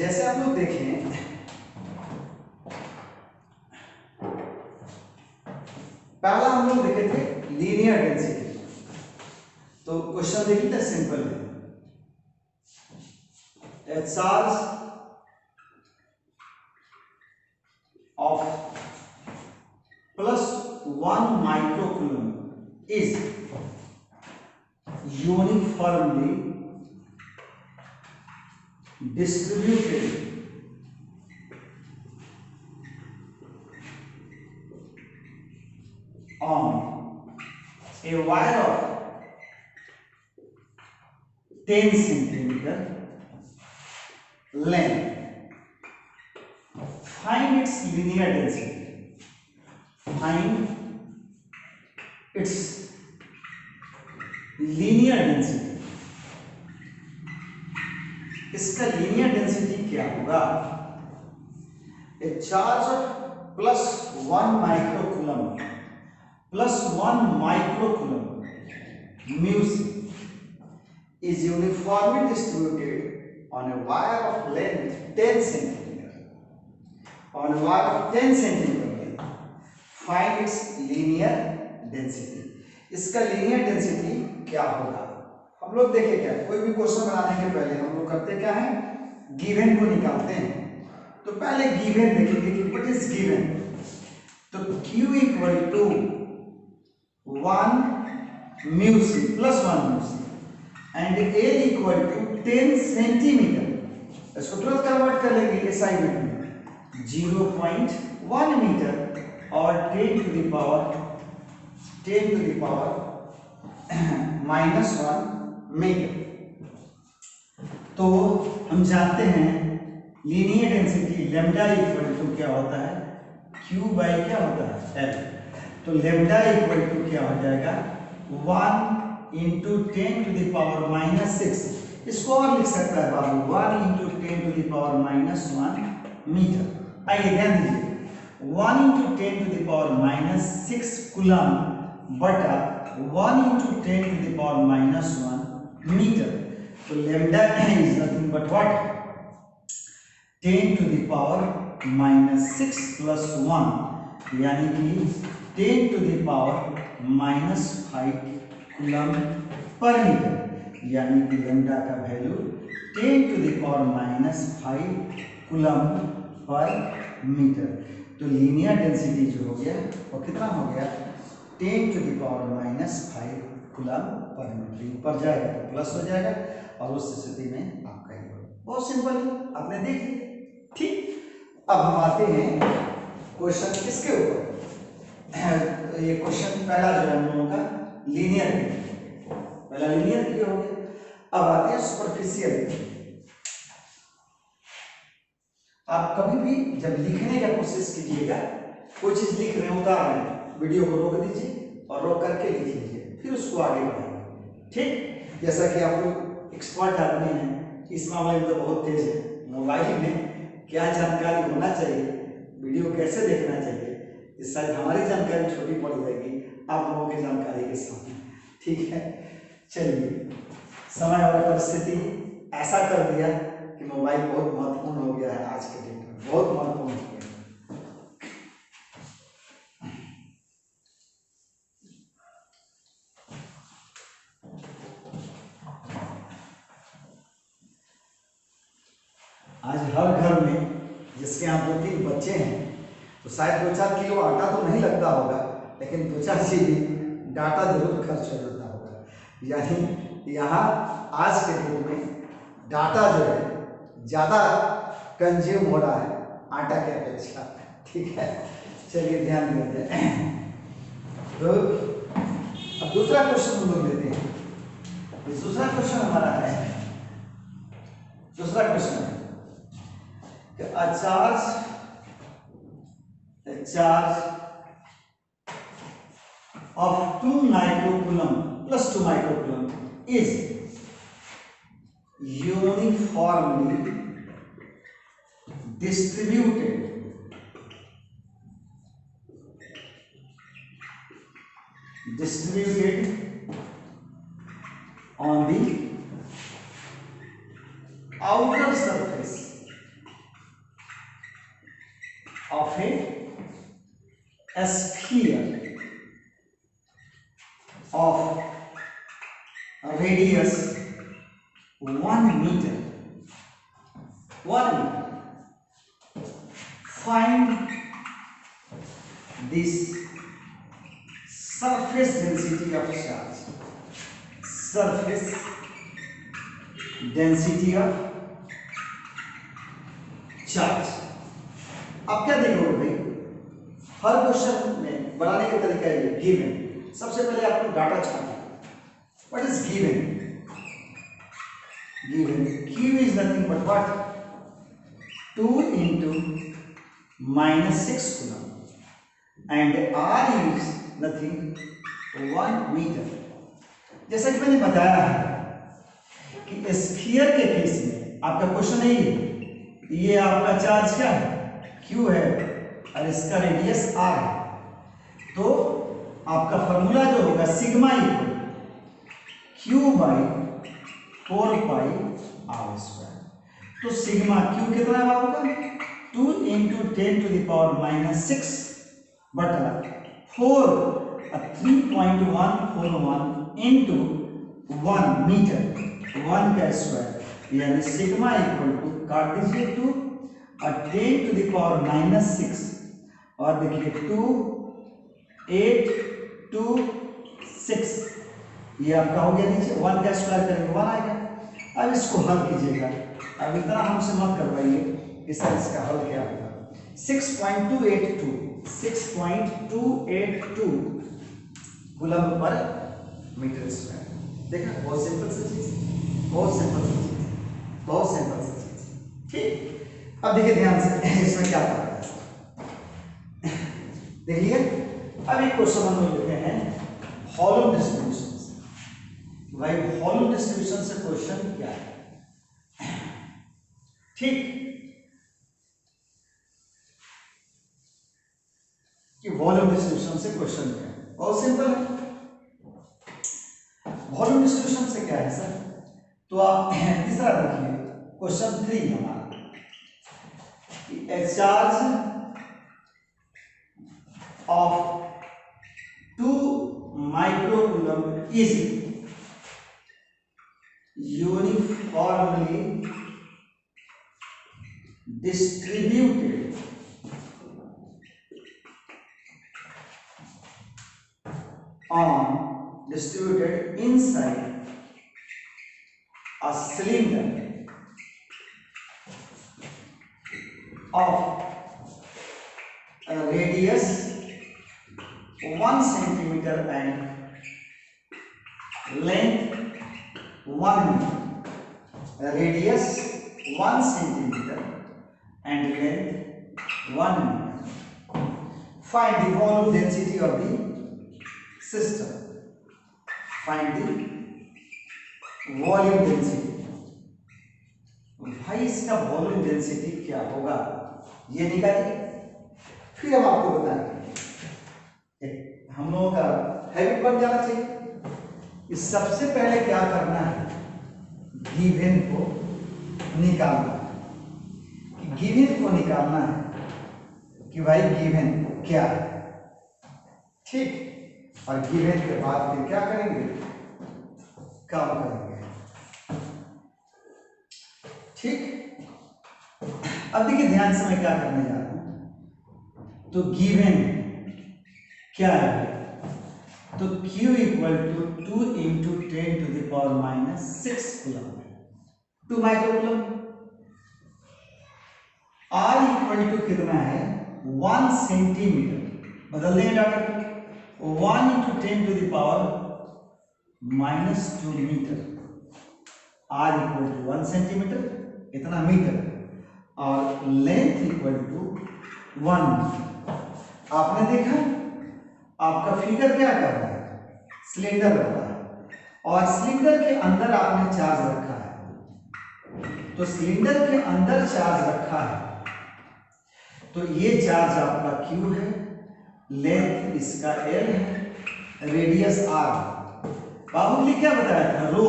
जैसे आप लोग देखें, पहला हम लोग देखे थे लीनियर डेंसिटी, तो क्वेश्चन देखिए तो सिंपल है, a charge of +1 microcoulomb is uniformly distributed on a wire of 10 centimeter length. Find its linear density. Find its linear density. इसका linear density क्या होगा? A charge of +1 microcoulomb mu is uniformly distributed on a wire of length 10 centimeter. On a wire of 10 centimeter length, find its linear density. इसका linear density क्या होगा? हम लोग देखें क्या, कोई भी क्वेश्चन बनाने के पहले हम लोग करते क्या है, गिवन को निकालते हैं। तो पहले गिवन देखेंगे कि व्हाट इज गिवन। तो Q equal to 1 mu c plus 1 mu c and L equal to 10 centimetre. इसको तुरंत कन्वर्ट कर लेंगे एसआई में, 0.1 मीटर और 10 टू द पावर -1 मीटर। तो हम जानते हैं linear density lambda equal to क्या होता है, Q बाई क्या होता है, L। तो लैम्डा इक्वल टू क्या हो जाएगा, 1 इंटू 10 टू द पावर -6। इसको और लिख सकता है बाबू, 1 into 10 to the power -1 metre. आइए ध्यान दीजिए, 1 into 10 to the power -6 coulomb बटा 1 into 10 to the power -1 metre. तो lambda is nothing but what, 10 to the power -6 plus 1, यानी कि 10 to the power -5 coulomb per metre, यानी कि लैम्डा का value 10 to the power -5 coulomb per metre. तो linear density जो हो गया वो कितना हो गया, 10 to the power -5 coulomb per metre. ऊपर जाएगा तो प्लस हो जाएगा और उस स्थिति में आपका ये बहुत सिंपल है, आपने देख लिया। ठीक, अब हम आते हैं क्वेश्चन किसके ऊपर। ये क्वेश्चन पहला जो है हम लोगों का लीनियर, पहला लीनियर क्लियर हो गया। अब आते हैं सुपरफिशियल। आप कभी भी जब लिखने का कोशिश कीजिएगा, कोई चीज लिख रहे हैं, उतार रहे हैं, वीडियो को रोक दीजिए और रोक करके लिख लीजिए, फिर उसको आगे बढ़ाइए। ठीक, जैसा कि आप लोग एक्सपर्ट आदमी हैं, इस मामले में तो बहुत तेज है, मोबाइल में क्या जानकारी होना चाहिए, वीडियो कैसे देखना चाहिए, इस साथ हमारी जानकारी छोटी पड़ जाएगी आप लोगों की जानकारी के सामने। ठीक है, चलिए, समय और परिस्थिति ऐसा कर दिया कि मोबाइल बहुत महत्वपूर्ण हो गया है आज के डेट में, बहुत महत्वपूर्ण हो गया। आज हर घर में जिसके यहाँ 2-3 बच्चे हैं तो शायद 2-4 किलो आटा तो नहीं लगता होगा, लेकिन 2-4 GB डाटा जरूर खर्च हो जाता होगा। यानी यहाँ आज के डेट में डाटा जो है ज़्यादा कंज्यूम हो रहा है आटा के अपेक्षा। ठीक है, चलिए ध्यान देते हैं। तो अब दूसरा क्वेश्चन हम लोग लेते हैं। दूसरा क्वेश्चन हमारा है, दूसरा क्वेश्चन है कि a charge of 2 microcoulomb plus 2 microcoulomb is uniformly distributed on the outer surface of a sphere of radius 1 meter. 1 meter. Find this surface density of charge. Surface density of charge. आप क्या देखोगे भाई, हर question में बनाने का तरीका है given. सबसे पहले आपको डाटा चाहिए। What is given? Given Q is nothing but what? 2 into -6 coulomb and R is nothing 1 meter। जैसा कि मैंने बताया है कि स्फीयर के केस में आपका क्वेश्चन है ये आपका चार्ज क्या है? Q है और इसका रेडियस R है। तो आपका फॉर्मूला जो होगा sigma equal Q by 4 pi R square. तो सिग्मा Q कितना होगा? 2 into 10 to the power -6 बटा 4 3.141 into 1 मीटर 1 का स्क्वायर, यानी सिग्मा इक्वल टू काट दीजिए 2 और 10 to the power -6 और देखिए 2 8 2 6, ये आपका हो गया नीचे 1 का स्क्वायर करेंगे 1 आएगा। अब इसको हल कीजिएगा। अब इतना हमसे मत करवाइए कि सर इसका हल क्या होगा। 6.282 कूलम पर मीटर स्क्वायर। देखा, बहुत सिंपल सी चीज, बहुत सिंपल सी चीज, बहुत सिंपल सी चीज। ठीक, अब देखिए ध्यान से इसमें क्या करना है। देखिए अब एक क्वेश्चन हम लोग लेते हैं हॉलम डिस्ट्रीब्यूशन से। भाई हॉलम डिस्ट्रीब्यूशन से क्वेश्चन क्या है? ठीक, कि वॉल्यूम डिस्ट्रीब्यूशन से क्वेश्चन क्या है? बहुत सिंपल है। वॉल्यूम डिस्ट्रीब्यूशन से क्या है सर? तो आप तीसरा देखिए क्वेश्चन 3 हमारा, a charge of 2 microcoulomb is uniformly distributed inside a cylinder of a radius 1 centimeter and length 1 meter. Radius 1 centimeter and length 1 meter. Find the volume density of the system. Find the volume density. भाई इसका volume density क्या होगा ये निकालिए, फिर हम आपको बताएंगे। हम लोगों का हैबिट बन जाना चाहिए। इस सबसे पहले क्या करना है, गिवन को निकालना है। कि गिवन को निकालना है कि भाई गिवन क्या है। ठीक, और गिवन के बाद फिर क्या करेंगे, काम करेंगे। ठीक, अब देखिए ध्यान से मैं क्या करने जा रहा हूं। तो गिवन क्या है, तो Q equal to 2 into 10 to the power -6 coulomb, 2 microcoulomb. R equal to कितना है, 1 सेंटीमीटर। बदल देंगे डाटा को, 1 into 10 to the power -2 metre. R equal to 1 centimetre, इतना मीटर, और लेंथ इक्वल टू 1 मीटर। आपने देखा आपका फिगर क्या कर रहा है, सिलेंडर रखा है और सिलेंडर के अंदर आपने चार्ज रखा है। तो सिलेंडर के अंदर चार्ज रखा है, तो ये चार्ज आपका Q है, लेंथ इसका L है, रेडियस R। बाहुबली क्या बताया था, रो,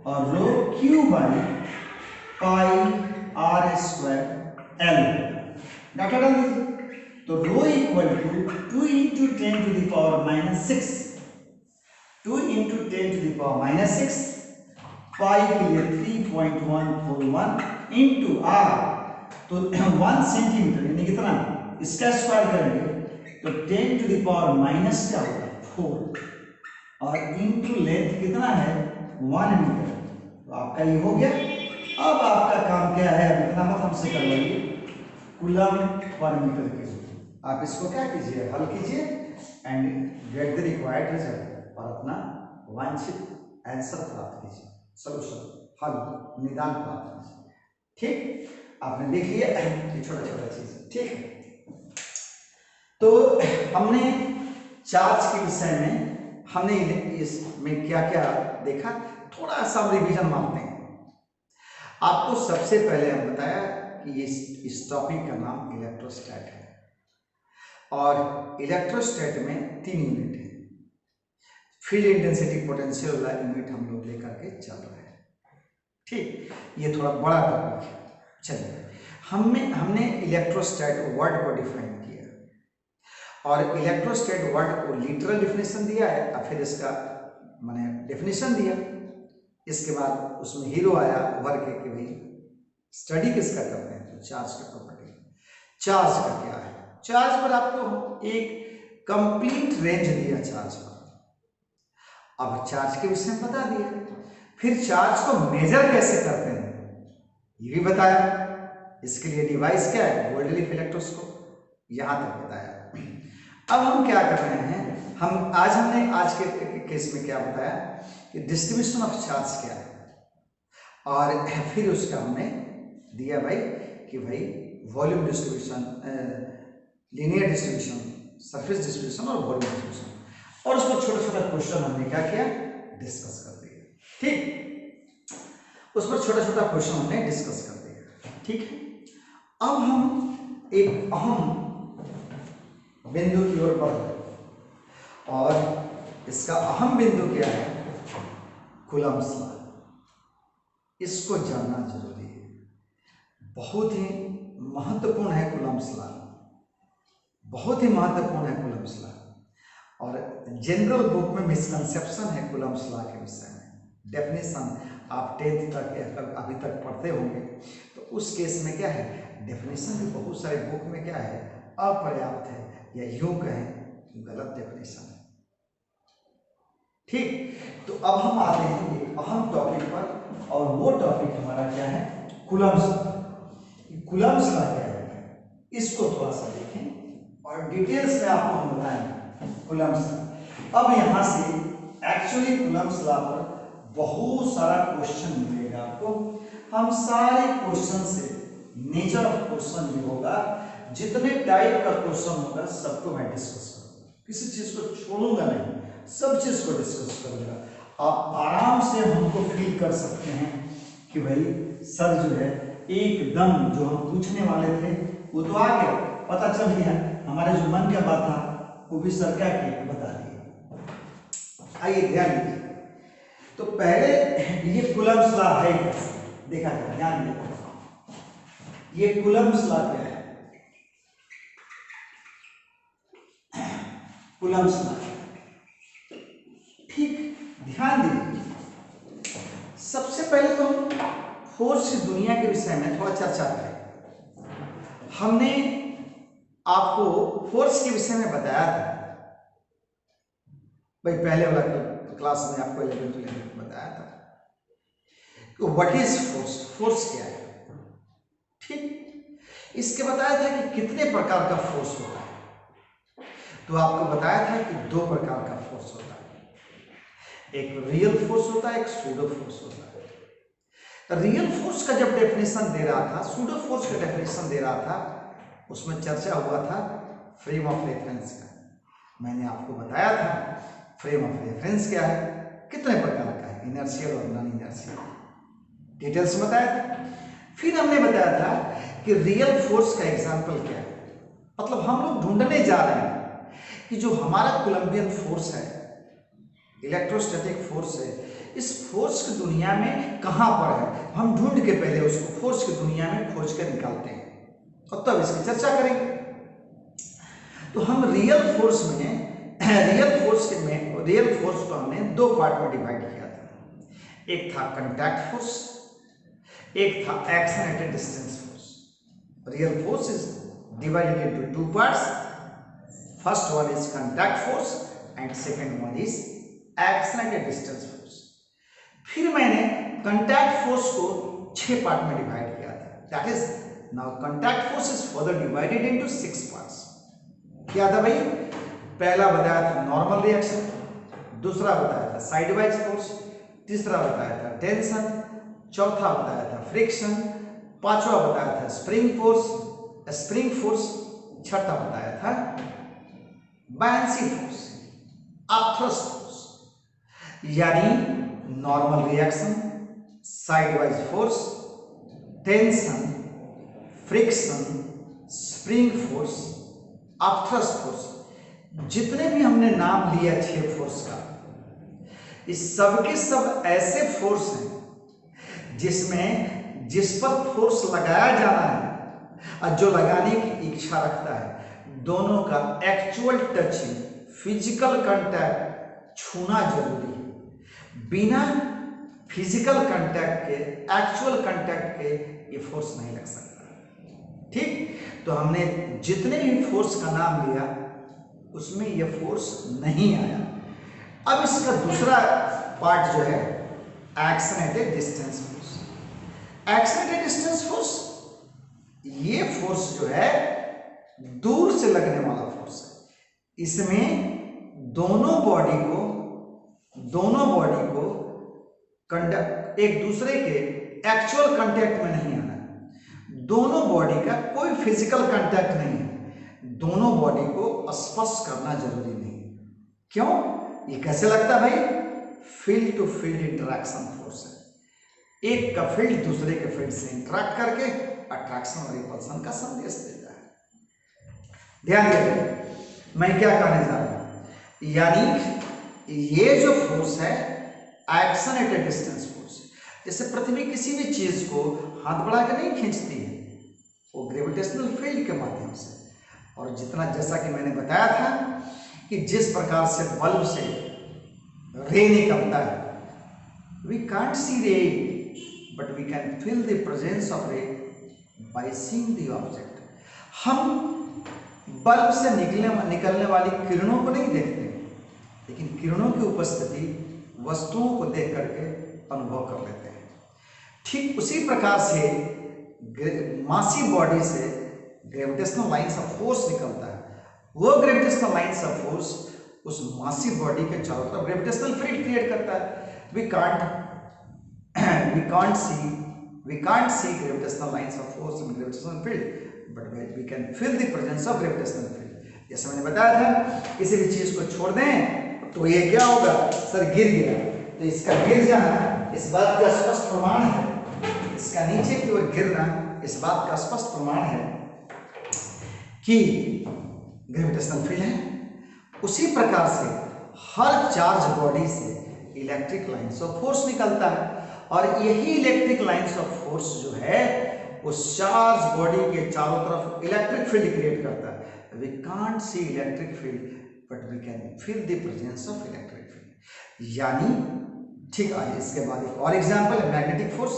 और rho Q by pi R square L। Data डाल दीजिए। तो rho equal to 2 into 10 to the power minus 6, 2 into 10 to the power minus 6, pi के लिए 3.141 इंटू आर, तो 1 सेंटीमीटर यानी कितना, इसका स्क्वायर करेंगे तो 10 टू द पावर माइनस क्या होगा 4, और इंटू लेंथ कितना है 1 मीटर। तो आपका ये हो गया। अब आपका काम क्या है, अब इतना मत हमसे करवाइए, कूलम पर मीटर क्यूब। आप इसको क्या कीजिए, हल कीजिए and get the required result, और अपना वांछित आंसर प्राप्त कीजिए, सॉल्यूशन हल निदान प्राप्त कीजिए। ठीक, आपने देख लिया ये छोटा छोटा चीज। ठीक है, तो हमने चार्ज के विषय में हमने इसमें क्या क्या देखा, थोड़ा सा रिवीजन मारते हैं। आपको सबसे पहले हम बताया कि इस टॉपिक का नाम इलेक्ट्रोस्टैट है, और इलेक्ट्रोस्टैट में 3 यूनिट है। फील्ड इंटेंसिटी पोटेंशियल वाला यूनिट हम लोग लेकर के चल रहे हैं। ठीक, ये थोड़ा बड़ा टॉपिक है। चलिए, हमने इलेक्ट्रोस्टैट वर्ड को डिफाइन किया, और इलेक्ट्रोस्टैट वर्ड को लिटरल डिफिनेशन दिया है, और फिर इसका मैंने डेफिनेशन दिया। इसके बाद उसमें हीरो आया वर्क के कि भाई स्टडी किसका करते हैं, तो चार्ज का प्रॉपर्टी। चार्ज का क्या है, चार्ज पर आपको एक कंप्लीट रेंज दिया चार्ज पर, अब चार्ज के विषय में बता दिया। फिर चार्ज को मेजर कैसे करते हैं ये भी बताया। इसके लिए डिवाइस क्या है, गोल्ड लीफ इलेक्ट्रोस्कोप, यहां तक बताया। अब हम क्या कर रहे हैं, हमने आज के केस में क्या बताया कि डिस्ट्रीब्यूशन ऑफ चार्ज क्या है, और फिर उसका हमने दिया भाई कि भाई volume distribution, linear distribution, surface distribution और वॉल्यूम डिस्ट्रीब्यूशन, और उस पर छोटा छोटा क्वेश्चन हमने क्या किया, डिस्कस कर दिया। ठीक, उस पर छोटा छोटा क्वेश्चन हमने डिस्कस कर दिया। ठीक है, अब हम एक अहम बिंदु की ओर बढ़ रहे हैं, और इसका अहम बिंदु क्या है, कूलम्ब्स लॉ। इसको जानना जरूरी है, बहुत ही महत्वपूर्ण है कूलम्ब्स लॉ, बहुत ही महत्वपूर्ण है कूलम्ब्स लॉ। और जनरल बुक में मिसकंसेप्शन है कूलम्ब्स लॉ के विषय में। डेफिनेशन आप 10th तक अभी तक पढ़ते होंगे, तो उस केस में क्या है, डेफिनेशन भी बहुत सारे बुक में क्या है, अपर्याप्त है, या यूं कहें गलत डेफिनेशन है। ठीक, तो अब हम आते हैं एक अहम टॉपिक पर, और वो टॉपिक हमारा क्या है, कूलम्ब्स लॉ। कूलम्ब्स लॉ क्या है, इसको थोड़ा सा देखें और डिटेल्स में आपको हम बताएंगे कूलम्ब्स लॉ। अब यहाँ से एक्चुअली कूलम्ब्स लॉ पर बहुत सारा क्वेश्चन मिलेगा आपको। हम सारे क्वेश्चन से नेचर ऑफ क्वेश्चन भी होगा, जितने टाइप का क्वेश्चन होगा सबको मैं डिस्कस करूंगा, किसी चीज को छोड़ूंगा नहीं, सब चीज को डिस्कस करूंगा। आप आराम से हमको फील कर सकते हैं कि भाई सर जो है एकदम जो हम पूछने वाले थे वो तो आ गया, पता चल गया, हमारे जो मन का बात था वो भी सर क्या किए बता दिए। आइए ध्यान दीजिए, तो पहले ये कूलम्ब्स लॉ है कैसे, देखा जाए, ध्यान दीजिए, ये कूलम्ब्स लॉ क्या है, कूलम्ब्स लॉ। ठीक, ध्यान दीजिए, सबसे पहले तो हम फोर्स की दुनिया के विषय में थोड़ा चर्चा करें। हमने आपको फोर्स के विषय में बताया था भाई, पहले वाला क्लास में आपको 11th में बताया था कि व्हाट इज फोर्स, फोर्स क्या है। ठीक, इसके बताया था कि कितने प्रकार का फोर्स होता है, तो आपको बताया था कि 2 प्रकार का फोर्स होता है, एक रियल फोर्स होता है, एक सूडो फोर्स होता है। रियल फोर्स का जब डेफिनेशन दे रहा था, सूडो फोर्स का डेफिनेशन दे रहा था, उसमें चर्चा हुआ था फ्रेम ऑफ रेफरेंस का। मैंने आपको बताया था फ्रेम ऑफ रेफरेंस क्या है, कितने प्रकार का है, इनर्शियल और नॉन इनर्शियल, डिटेल्स में बताया था। फिर हमने बताया था कि रियल फोर्स का एग्जाम्पल क्या है, मतलब हम लोग ढूंढने जा रहे हैं कि जो हमारा कोलंबियन फोर्स है, इलेक्ट्रोस्टैटिक फोर्स है, इस फोर्स की दुनिया में कहां पर है, हम ढूंढ के पहले उसको फोर्स की दुनिया में खोज कर निकालते हैं। और तब इसकी चर्चा करेंगे। तो हम रियल फोर्स को हमने दो पार्ट में डिवाइड किया था। एक था कांटेक्ट फोर्स, एक था action at A distance force. Real force is divided into two parts. First one is contact force and second one is action at A distance force. फिर मैंने कांटेक्ट फोर्स को 6 part में divide किया था। That is now contact force is further divided into 6 parts. क्या था भाई? पहला बताया था नॉर्मल रिएक्शन, दूसरा बताया था साइडवाइज फोर्स, तीसरा बताया था टेंशन, चौथा बताया था फ्रिक्शन, पांचवा बताया था स्प्रिंग फोर्स, छठा बताया था बायंसी फोर्स, अपथ्रस्ट फोर्स। यानी normal reaction, sideways force, tension, friction, spring force, upthrust force, जितने भी हमने नाम लिया 6 फोर्स का, इस सब के सब ऐसे फोर्स हैं जिस पर फोर्स लगाया जाना है और जो लगाने की इच्छा रखता है, दोनों का एक्चुअल टचिंग, फिजिकल कांटेक्ट, छूना जरूरी है। बिना फिजिकल कांटेक्ट के, एक्चुअल कांटेक्ट के ये फोर्स नहीं लग सकता। ठीक, तो हमने जितने भी फोर्स का नाम लिया उसमें ये फोर्स नहीं आया। अब इसका दूसरा पार्ट जो है action at A distance force. Action at A distance force, ये फोर्स जो है दूर से लगने वाला फोर्स है। इसमें दोनों बॉडी को एक दूसरे के एक्चुअल कांटेक्ट में नहीं आना है। दोनों बॉडी का कोई फिजिकल कांटेक्ट नहीं है। दोनों बॉडी को स्पर्श करना जरूरी नहीं। क्यों? ये कैसे लगता है भाई? Field to field interaction force है। एक का फील्ड दूसरे के फील्ड से इंटरैक्ट करके अट्रैक्शन और रिपल्सन का संदेश देता है। ध्यान दीजिए, मैं क्या कहने जा रहा हूं। यानी ये जो फोर्स है action at A distance force, जैसे पृथ्वी किसी भी चीज को हाथ बढ़ा के नहीं खींचती है, वो ग्रेविटेशनल फील्ड के माध्यम से। और जितना, जैसा कि मैंने बताया था कि जिस प्रकार से बल्ब से रे निकलता है, we can't see ray but we can feel the presence of ray by seeing the object. हम बल्ब से निकलने वाली किरणों को नहीं देखते, लेकिन किरणों की उपस्थिति वस्तुओं को देख करके अनुभव कर लेते हैं। ठीक उसी प्रकार से मासी बॉडी से ग्रेविटेशनल लाइंस ऑफ फोर्स निकलता है। वो ग्रेविटेशनल लाइंस ऑफ फोर्स उस मासी बॉडी के चारों तरफ ग्रेविटेशनल फील्ड क्रिएट करता है। We can't see gravitational lines of force in gravitational field but we can feel the presence of gravitational field. जैसे मैंने बताया था, किसी भी चीज को छोड़ दें तो ये क्या होगा? सर गिर गया, तो इसका गिर जाना इस बात का स्पष्ट प्रमाण है, इसका नीचे की ओर गिरना इस बात का स्पष्ट प्रमाण है कि ग्रेविटेशनल फील्ड है। उसी प्रकार से हर चार्ज बॉडी से इलेक्ट्रिक लाइंस ऑफ फोर्स निकलता है, और यही इलेक्ट्रिक लाइंस ऑफ फोर्स जो है उस चार्ज बॉडी के चारों तरफ इलेक्ट्रिक फील्ड क्रिएट करता है। We can't see electric field but we can feel the presence of electric field. यानी ठीक है, इसके बाद एक और एग्जांपल है मैग्नेटिक फोर्स।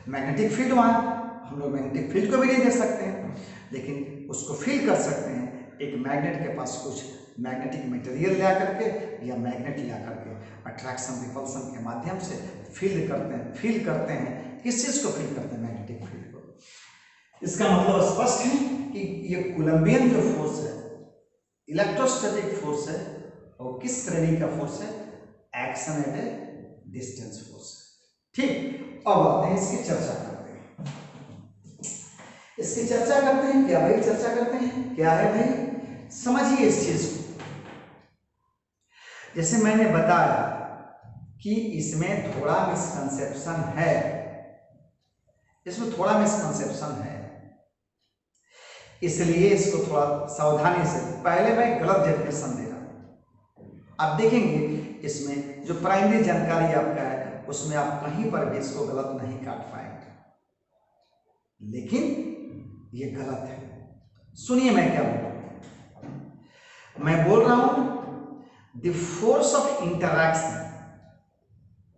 मैग्नेटिक फील्ड, वहां हम लोग मैग्नेटिक फील्ड को भी नहीं देख सकते हैं, लेकिन उसको फील कर सकते हैं। एक मैग्नेट के पास कुछ मैग्नेटिक मटेरियल ला करके या मैग्नेट ला करके अट्रैक्शन रिपल्सन के माध्यम से फील करते हैं। किस चीज को फील करते हैं? मैग्नेटिक फील्ड को। इसका मतलब स्पष्ट है कि ये कूलम्बियन जो फोर्स है, इलेक्ट्रोस्टैटिक फोर्स है, और किस श्रेणी का फोर्स है? Action at A distance force. ठीक, अब आते हैं इसकी चर्चा करते हैं। क्या भाई चर्चा करते हैं? क्या है भाई? समझिए इस चीज को। जैसे मैंने बताया कि इसमें थोड़ा मिसकंसेप्शन है, इसलिए इसको थोड़ा सावधानी से, पहले मैं गलत डेफिनेशन दे रहा हूं। आप देखेंगे इसमें जो प्राइमरी जानकारी आपका है उसमें आप कहीं पर भी इसको गलत नहीं काट पाएंगे, लेकिन ये गलत है। सुनिए मैं क्या बोल रहा हूं। मैं बोल रहा हूं the force of interaction.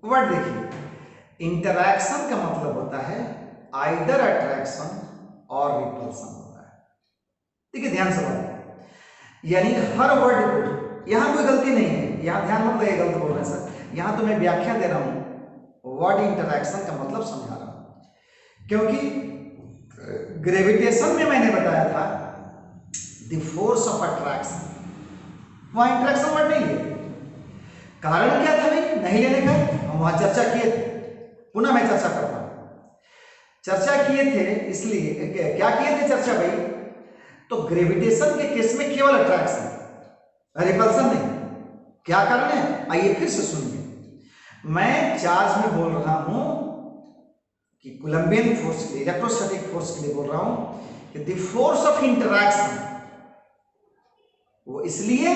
Word देखिए, इंटरैक्शन का मतलब होता है आइदर अट्रैक्शन और रिपल्सन होता है। देखिए ध्यान से बात, यानी हर वर्ड को, यहां कोई गलती नहीं है, यहां ध्यान मत लगे गलत बोल रहे हैं सर, यहां तो मैं व्याख्या दे रहा हूं, वर्ड इंटरैक्शन का मतलब समझा रहा हूं। क्योंकि ग्रेविटेशन में मैंने बताया था द फोर्स ऑफ अट्रैक्शन, वहां इंटरैक्शन वर्ड नहीं है। कारण क्या था भाई नहीं लेने का, हम वहां चर्चा किए थे, पुनः मैं चर्चा करता हूं। चर्चा किए थे इसलिए क्या किए थे चर्चा भाई, तो ग्रेविटेशन के केस में केवल अट्रैक्शन, रिपल्सन नहीं। क्या कारण है आइए फिर से सुनिए। मैं चार्ज में बोल रहा हूं कि कूलम्बियन फोर्स के लिए, इलेक्ट्रोस्टैटिक फोर्स के लिए बोल रहा हूं कि द फोर्स ऑफ इंटरैक्शन, वो इसलिए,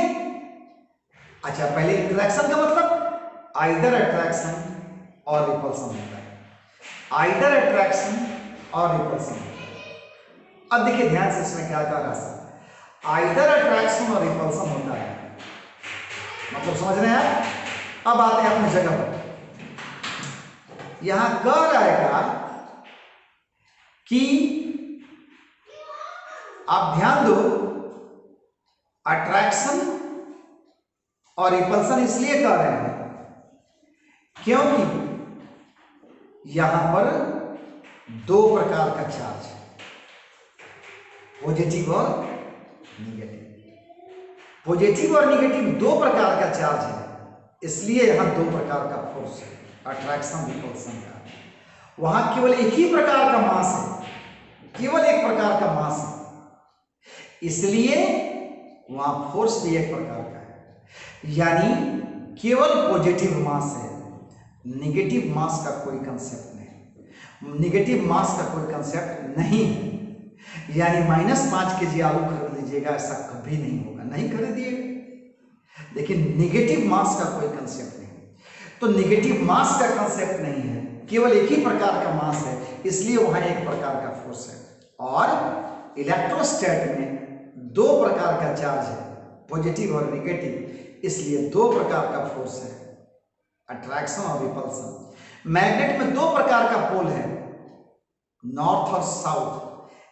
अच्छा पहले इंटरैक्शन का मतलब आइदर अट्रैक्शन और रिपल्सन होता है, आइदर अट्रैक्शन और रिपल्सन होता है। अब देखिए ध्यान से इसमें क्या क्या रास्ता, आइदर अट्रैक्शन और रिपल्सन होता है, मतलब समझ रहे हैं। अब आते हैं अपनी जगह पर, यहां कह रहेगा कि आप ध्यान दो, अट्रैक्शन और रिपल्सन इसलिए कह रहे हैं क्योंकि यहां पर दो प्रकार का चार्ज है, पॉजिटिव और निगेटिव। पॉजिटिव और निगेटिव दो प्रकार का चार्ज है, इसलिए यहां दो प्रकार का फोर्स है, अट्रैक्शन रिपल्सन का। वहां केवल एक ही प्रकार का मास है, केवल एक प्रकार का मास है, इसलिए वहां फोर्स भी एक प्रकार का है। यानी केवल पॉजिटिव मास है, निगेटिव मास का कोई कंसेप्ट नहीं, निगेटिव मास का कोई कंसेप्ट नहीं है। यानी -5 kg आलू खरीद लीजिएगा, ऐसा कभी नहीं होगा, नहीं खरीदिएगा। लेकिन निगेटिव मास का कोई कंसेप्ट नहीं, तो निगेटिव मास का कंसेप्ट नहीं है, केवल एक ही प्रकार का मास है, इसलिए वहां एक प्रकार का फोर्स है। और इलेक्ट्रोस्टैट में दो प्रकार का चार्ज है, पॉजिटिव और निगेटिव, इसलिए दो प्रकार का फोर्स है, अट्रैक्शन और रिपल्सन। मैग्नेट में दो प्रकार का पोल है, नॉर्थ और साउथ,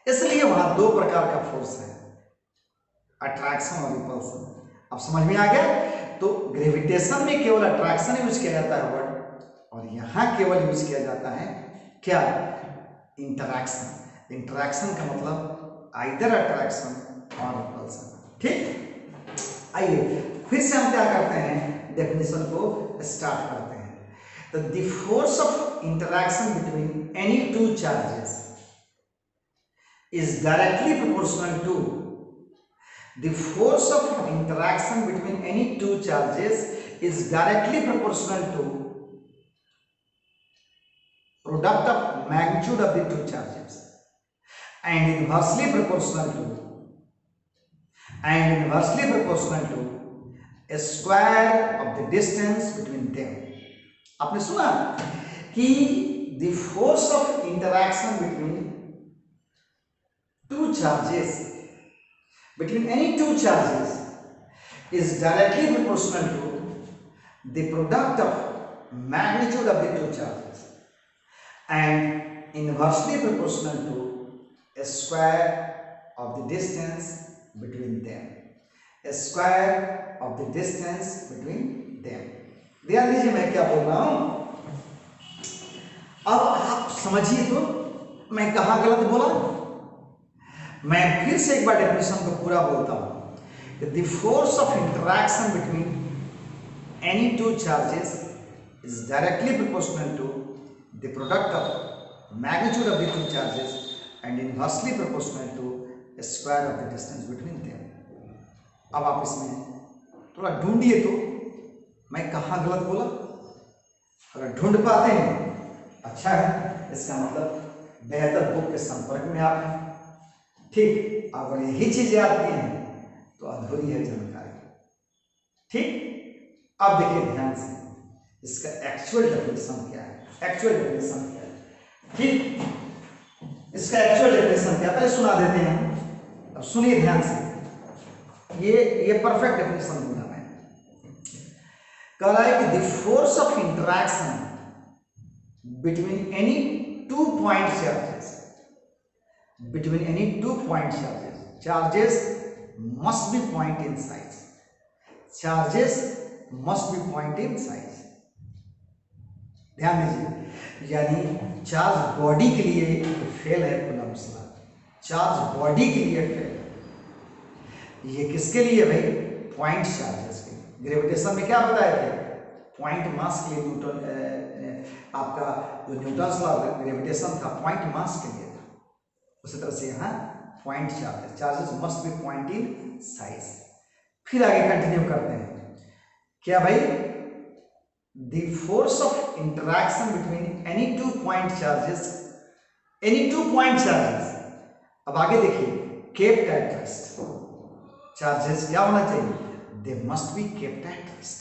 इसलिए वहां दो प्रकार का फोर्स है, अट्रैक्शन और रिपल्सन। अब समझ में आ गया। तो ग्रेविटेशन में केवल अट्रैक्शन यूज किया जाता है वर्ड, और यहां केवल यूज किया जाता है क्या, इंटरैक्शन। इंटरैक्शन का मतलब आइदर अट्रैक्शन और रिपल्सन। ठीक, आइए फिर से हम क्या करते हैं, डेफिनेशन को स्टार्ट करते हैं। तो the force of interaction between any two charges is directly proportional to the force of interaction between any two charges is directly proportional to product of magnitude of the two charges and inversely proportional to a square of the distance between them। आपने सुना कि the force of interaction between two charges, between any two charges is directly proportional to the product of magnitude of the two charges and inversely proportional to a square of the distance between them, a square of the distance between them। ध्यान दीजिए मैं क्या बोल रहा हूं। अब आप समझिए तो मैं कहां गलत बोला। मैं फिर से एक बार डेफिनेशन को पूरा बोलता हूं। The force of interaction between any two charges is directly proportional to the product of magnitude of the two charges and inversely proportional to the square of the distance between them. अब आप इसमें थोड़ा ढूंढिए तो मैं कहां गलत बोला। अगर ढूंढ पाते हैं अच्छा है, इसका मतलब बेहतर बुक के संपर्क में आप हैं। ठीक, अगर यही चीज याद की है तो अधूरी है जानकारी। ठीक, अब देखिए ध्यान से, इसका एक्चुअल डेफिनेशन क्या है, एक्चुअल डेफिनेशन क्या है। ठीक, इसका एक्चुअल डेफिनेशन क्या, पहले सुना देते हैं। अब सुनिए ध्यान से, ये परफेक्ट डेफिनेशन दूंगा मैं। कह रहा है कि the force of interaction between any 2 point charges, between any 2 point charges must be point in size, charges must be point in size। ध्यान दीजिए, यानी चार्ज बॉडी के लिए फेल है कूलम्ब्स लॉ, चार्ज बॉडी के लिए फेल है। ये किसके लिए भाई? पॉइंट चार्जेस के। ग्रेविटेशन में क्या बताए थे? पॉइंट मास के लिए न्यूटन, आपका जो न्यूटन्स लॉ ग्रेविटेशन था पॉइंट मास के लिए था। उसी तरह से यहाँ point charges, charges must be point in size. फिर आगे कंटिन्यू करते हैं, क्या भाई? The force of interaction between any 2 point charges, any 2 point charges. अब आगे देखिए, केप्ट एट रेस्ट। चार्जेस क्या होना चाहिए? They must be kept at rest.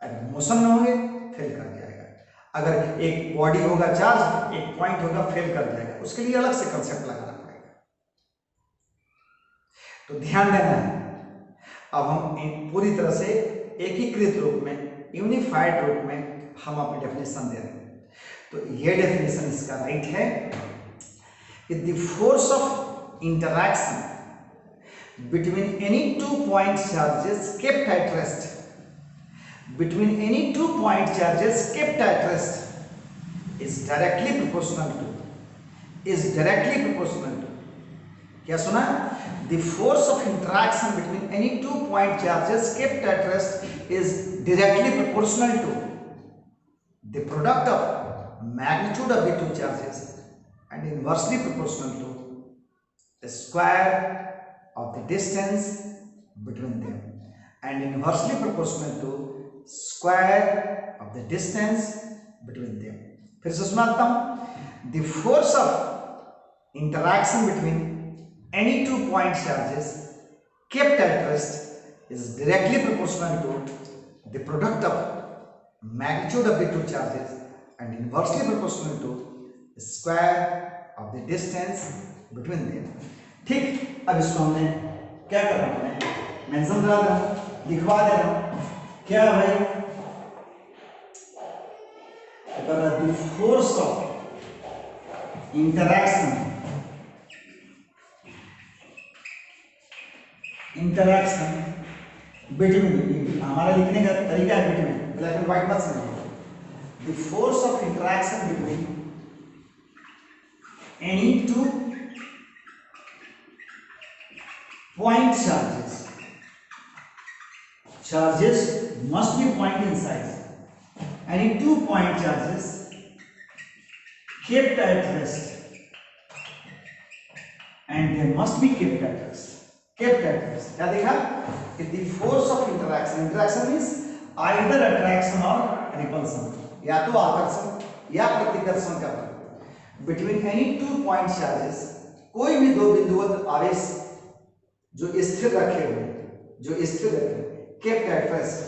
अगर मोशन में होंगे फेल कर जाएगा। अगर एक बॉडी होगा चार्ज, एक पॉइंट होगा फेल कर जाएगा, उसके लिए अलग से कंसेप्ट लगाना पड़ेगा। तो ध्यान देना है। अब हम पूरी तरह से एकीकृत रूप में, यूनिफाइड रूप में हम अपनी डेफिनेशन दे रहे हैं। तो ये डेफिनेशन इसका राइट है कि the force of interaction between any 2 point charges kept at rest, between any 2 point charges kept at rest is directly proportional to, क्या सुना? The force of interaction between any 2 point charges kept at rest is directly proportional to the product of magnitude of the 2 charges and inversely proportional to the square of the distance between them and inversely proportional to square of the distance between them। फिर से सुनाता हूं, the force of interaction between any 2 point charges kept at rest is directly proportional to the product of magnitude of the 2 charges and inversely proportional to the square of the distance between them। ठीक, अब इसको हमने क्या करना है? Mention करा दे रहा हूं, लिखवा दे रहा हूं। क्या भाई? the force of interaction between, हमारा लिखने का तरीका है between, ब्लैक एंड व्हाइट मत समझिए। the force of interaction between any 2 point charges must be point in size, any 2 point charges kept at rest and they must be kept at rest, क्या देखा? the force of interaction means either attraction or repulsion, या तो आकर्षण या प्रतिकर्षण का बल between any 2 point charges, कोई भी 2 बिंदुवत आवेश जो स्थिर रखे kept at rest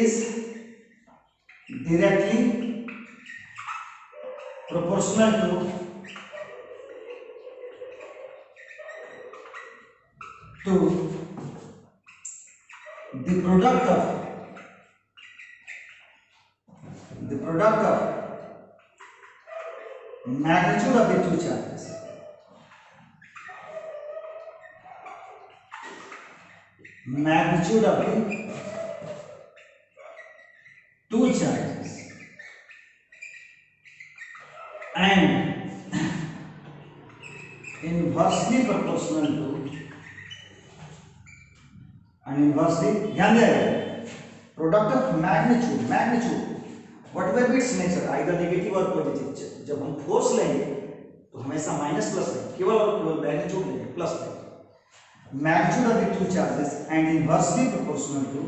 is directly proportional to the product of magnitude of the 2 charges, and inversely proportional to, ध्यान दें, product of magnitude whatever it's nature, either negative और पॉजिटिव। जब हम फोर्स लेंगे तो हमेशा माइनस प्लस लेंगे, केवल और केवल मैग्नीट्यूड लेंगे, प्लस लेंगे। Magnitude of the 2 charges and inversely proportional to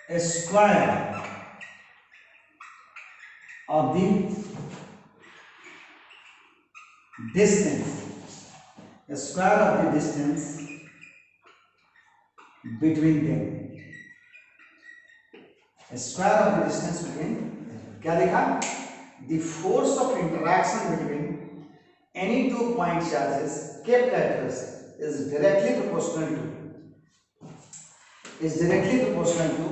a square of the distance, between them, क्या देखा? The force of interaction between any 2 point charges kept at rest is directly proportional to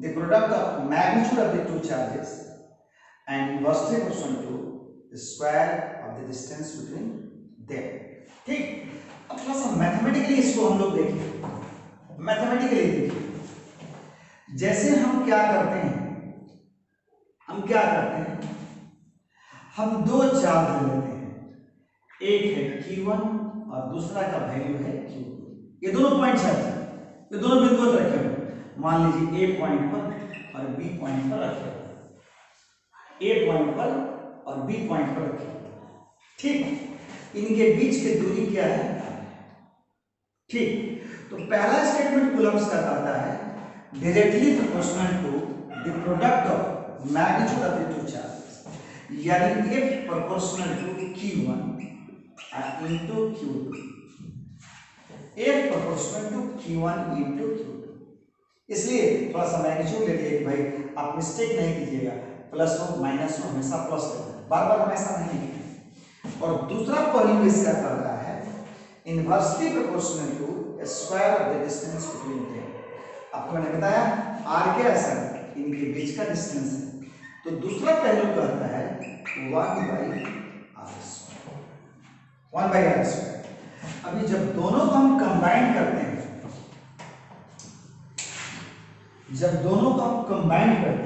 the product of magnitude of the two charges and inversely proportional to the square of the distance between them. ठीक, अब थोड़ा सा mathematically इसको हम लोग देखें। Mathematically देखिए, जैसे हम क्या करते हैं, हम दो चार्ज ले लेते हैं, एक है Q1 और दूसरा का वैल्यू है Q2। ये दोनों पॉइंट चार्ज है, ये दोनों बिंदुओं पर रखे हुए, मान लीजिए A पॉइंट पर और B पॉइंट पर रखे हुए, A पॉइंट पर और B पॉइंट पर रखे हुए। ठीक, इनके बीच की दूरी क्या है? ठीक, तो पहला स्टेटमेंट कूलम्ब्स का कहता है directly proportional to the product of magnitude of the two charges, यानी F proportional to Q1 into Q2, F proportional to Q1 into Q2। इसलिए थोड़ा सा मैग्नीट्यूड लेते हैं भाई, आप मिस्टेक नहीं कीजिएगा, प्लस हो माइनस हो हमेशा प्लस लेना, बार बार हमेशा नहीं लिखना। और दूसरा पहलू इसका कर रहा है inversely proportional to square of the distance between them. आपको मैंने बताया r क्या है सर? इनके बीच का डिस्टेंस है, तो दूसरा पहलू कहता है 1/r²। अभी जब दोनों को हम कंबाइन करते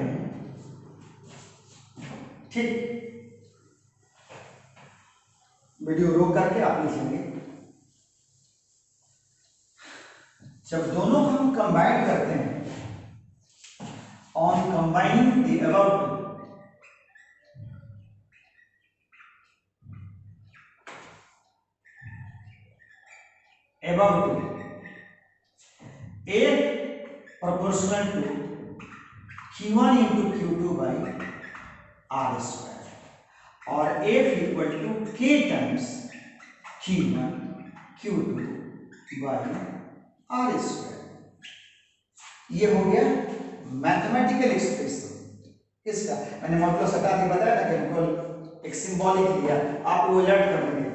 हैं, ठीक, वीडियो रोक करके आप लिखेंगे, जब दोनों को हम कंबाइन करते हैं, on combining the about A proportional to Q1 into Q2 by r², और F equal to K times Q1 Q2 by r²। ये हो गया मैथमेटिकल एक्सप्रेशन। इसका मैंने मॉडुलस हटा के बताया था कि हमको एक सिंबॉलिक लिया, आप वो अलर्ट करने के लिए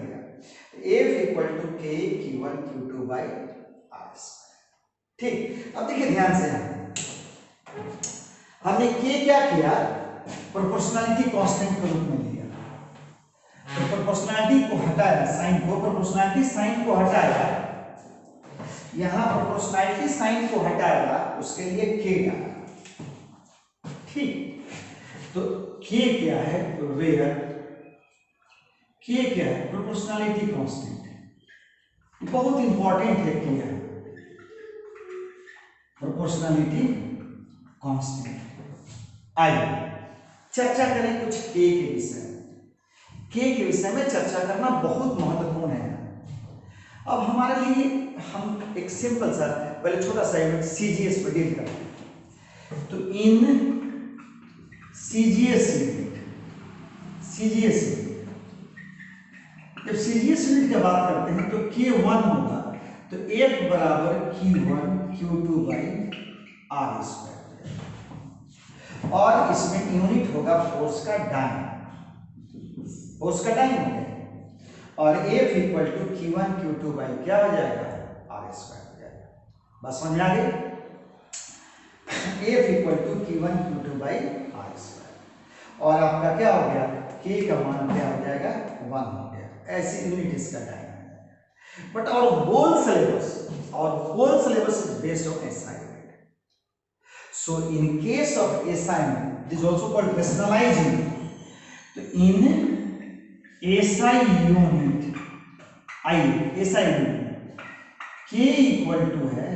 F equal to K Q1 Q2 by r²। ठीक, अब देखिए ध्यान से, हमने K क्या किया? प्रोपोर्शनलिटी कांस्टेंट के रूप में लिया, तो प्रोपोर्शनलिटी को हटाया, साइन को, प्रोपोर्शनलिटी साइन को हटाया, यहां प्रोपोर्शनलिटी साइन को हटाया, उसके लिए K डाला। ठीक, तो K क्या है? वेयर K क्या है? प्रोपोर्शनलिटी कांस्टेंट, बहुत इंपॉर्टेंट है K है, प्रोपोर्शनलिटी कांस्टेंट। आइए चर्चा करें कुछ K के विषय में। K के विषय में चर्चा करना बहुत महत्वपूर्ण है। अब हमारे लिए हम एक सिंपल सा पहले छोटा सा यूनिट CGS पर डील करते हैं। तो इन CGS यूनिट, जब CGS यूनिट की बात करते हैं तो K1 होगा, तो F बराबर Q1 Q2 by r², और इसमें यूनिट होगा फोर्स का डाइन हो गया, और F equal to Q1 Q2 by क्या हो जाएगा? r² हो जाएगा। बस समझ आ गई? F equal to Q1 Q2 by r², और आपका क्या हो गया? K का मान क्या हो जाएगा? 1 हो गया। ऐसी यूनिट इसका डाइन हो जाएगा। But our whole syllabus is based on SI unit. So in case of SI unit, it is also called rationalized unit. तो in SI unit, K equal to है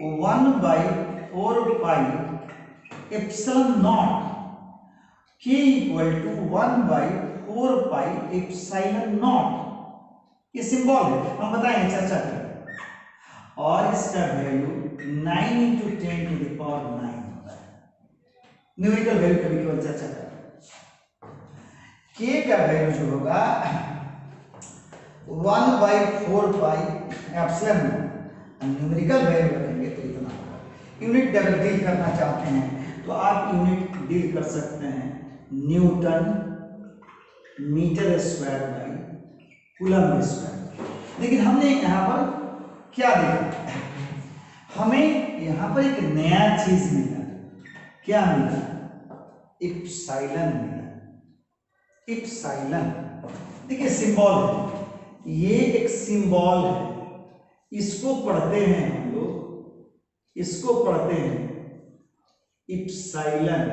1/4 pi epsilon naught, K equal to 1/4 pi epsilon naught। ये symbol है, हम बताएंगे, चर्चा करें। और इसका वैल्यू 9 × 10⁹ होता है, न्यूमेरिकल वैल्यू कभी केवल चर्चा करें। K का वैल्यू जो होगा 1/4 pi एप्सिलॉन, न्यूमेरिकल वैल्यू रखेंगे तो इतना होगा। यूनिट डील करना चाहते हैं तो आप यूनिट डील कर सकते हैं newton metre square by coulomb square. लेकिन हमने यहाँ पर क्या देखा, हमें यहाँ पर एक नया चीज मिला। क्या मिला? इप्सिलॉन मिला। इप्सिलॉन देखिए सिंबल है, ये एक सिंबल है, इसको पढ़ते हैं हम लोग, इसको पढ़ते हैं इप्सिलॉन।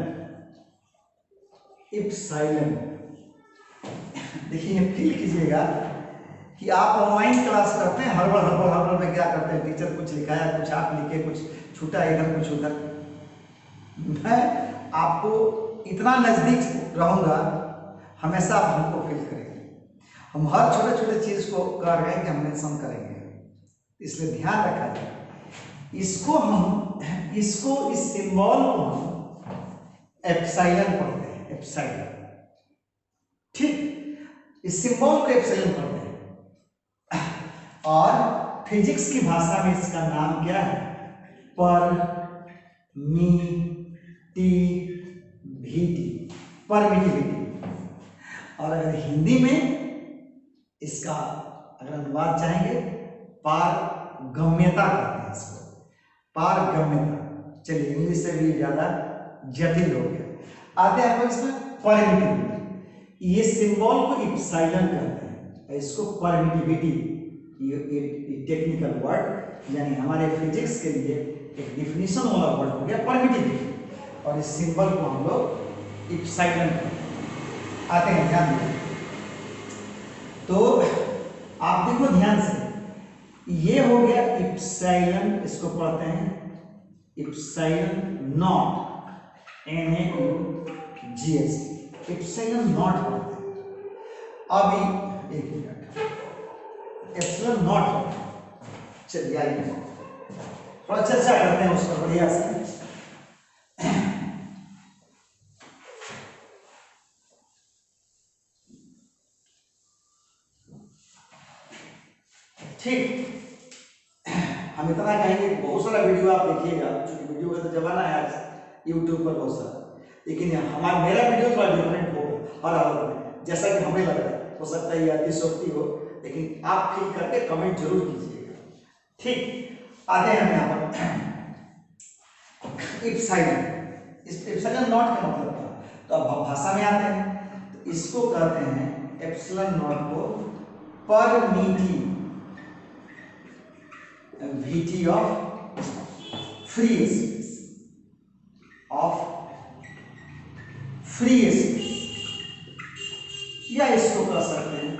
इप्सिलॉन देखिए फील कीजिएगा कि आप ऑनलाइन क्लास करते हैं, हड़बड़ हड़बड़ हड़बड़ में क्या करते हैं, टीचर कुछ लिखाया, कुछ आप लिखे, कुछ छूटा इधर कुछ उधर। मैं आपको इतना नजदीक रहूंगा, हमेशा आप हमको फील करेंगे। हम हर छोटे छोटे चीज को कर रहे हैं कि हम मेंशन करेंगे, इसलिए ध्यान रखा जाए। इसको इस सिंबल को हम एप्सिलॉन पढ़ते हैं, एप्सिलॉन। ठीक, इस सिंबल को एप्सिलॉन पढ़ते हैं। और फिजिक्स की भाषा में इसका नाम क्या है? Permittivity, permittivity. और अगर हिंदी में इसका अगर अनुवाद चाहेंगे, पारगम्यता कहते हैं इसको, पारगम्यता। चलिए इंग्लिश से भी ज्यादा जटिल हो गया। आते हैं इसमें परमिटिविटी। ये सिंबल को इप्सिलॉन कहते हैं, इसको परमिटिविटी, ये टेक्निकल वर्ड, यानी हमारे फिजिक्स के लिए एक डिफिनीशन वाला वर्ड हो गया परमिटिविटी। और इस सिंबल को हम लोग इप्सिलॉन कहते हैं। आते हैं, ध्यान दें तो आप देखो ध्यान से, ये हो गया इप्सिलॉन, इसको पढ़ते हैं epsilon not, NaUGS, epsilon not पढ़ते हैं। अभी एक मिनट, एप्सिलॉन नॉट, चलिए आइए थोड़ा चर्चा करते हैं उसका बढ़िया से। ठीक, हम इतना कहेंगे, बहुत सारा वीडियो आप देखिएगा, क्योंकि वीडियो का तो जमाना है आज यूट्यूब पर बहुत सारा, लेकिन मेरा वीडियो थोड़ा डिफरेंट होगा हर हालत में, जैसा कि हमें लग रहा है। हो सकता है ये अतिशोक्ति हो, लेकिन आप फील करके कमेंट जरूर कीजिएगा। ठीक, आते हैं हम यहाँ पर इप्सिलॉन। इस इप्सिलॉन नॉट का मतलब क्या? तो अब भाषा में आते हैं, तो इसको कहते हैं एप्सिलॉन नॉट को permittivity of free space, of free space, या इसको कह सकते हैं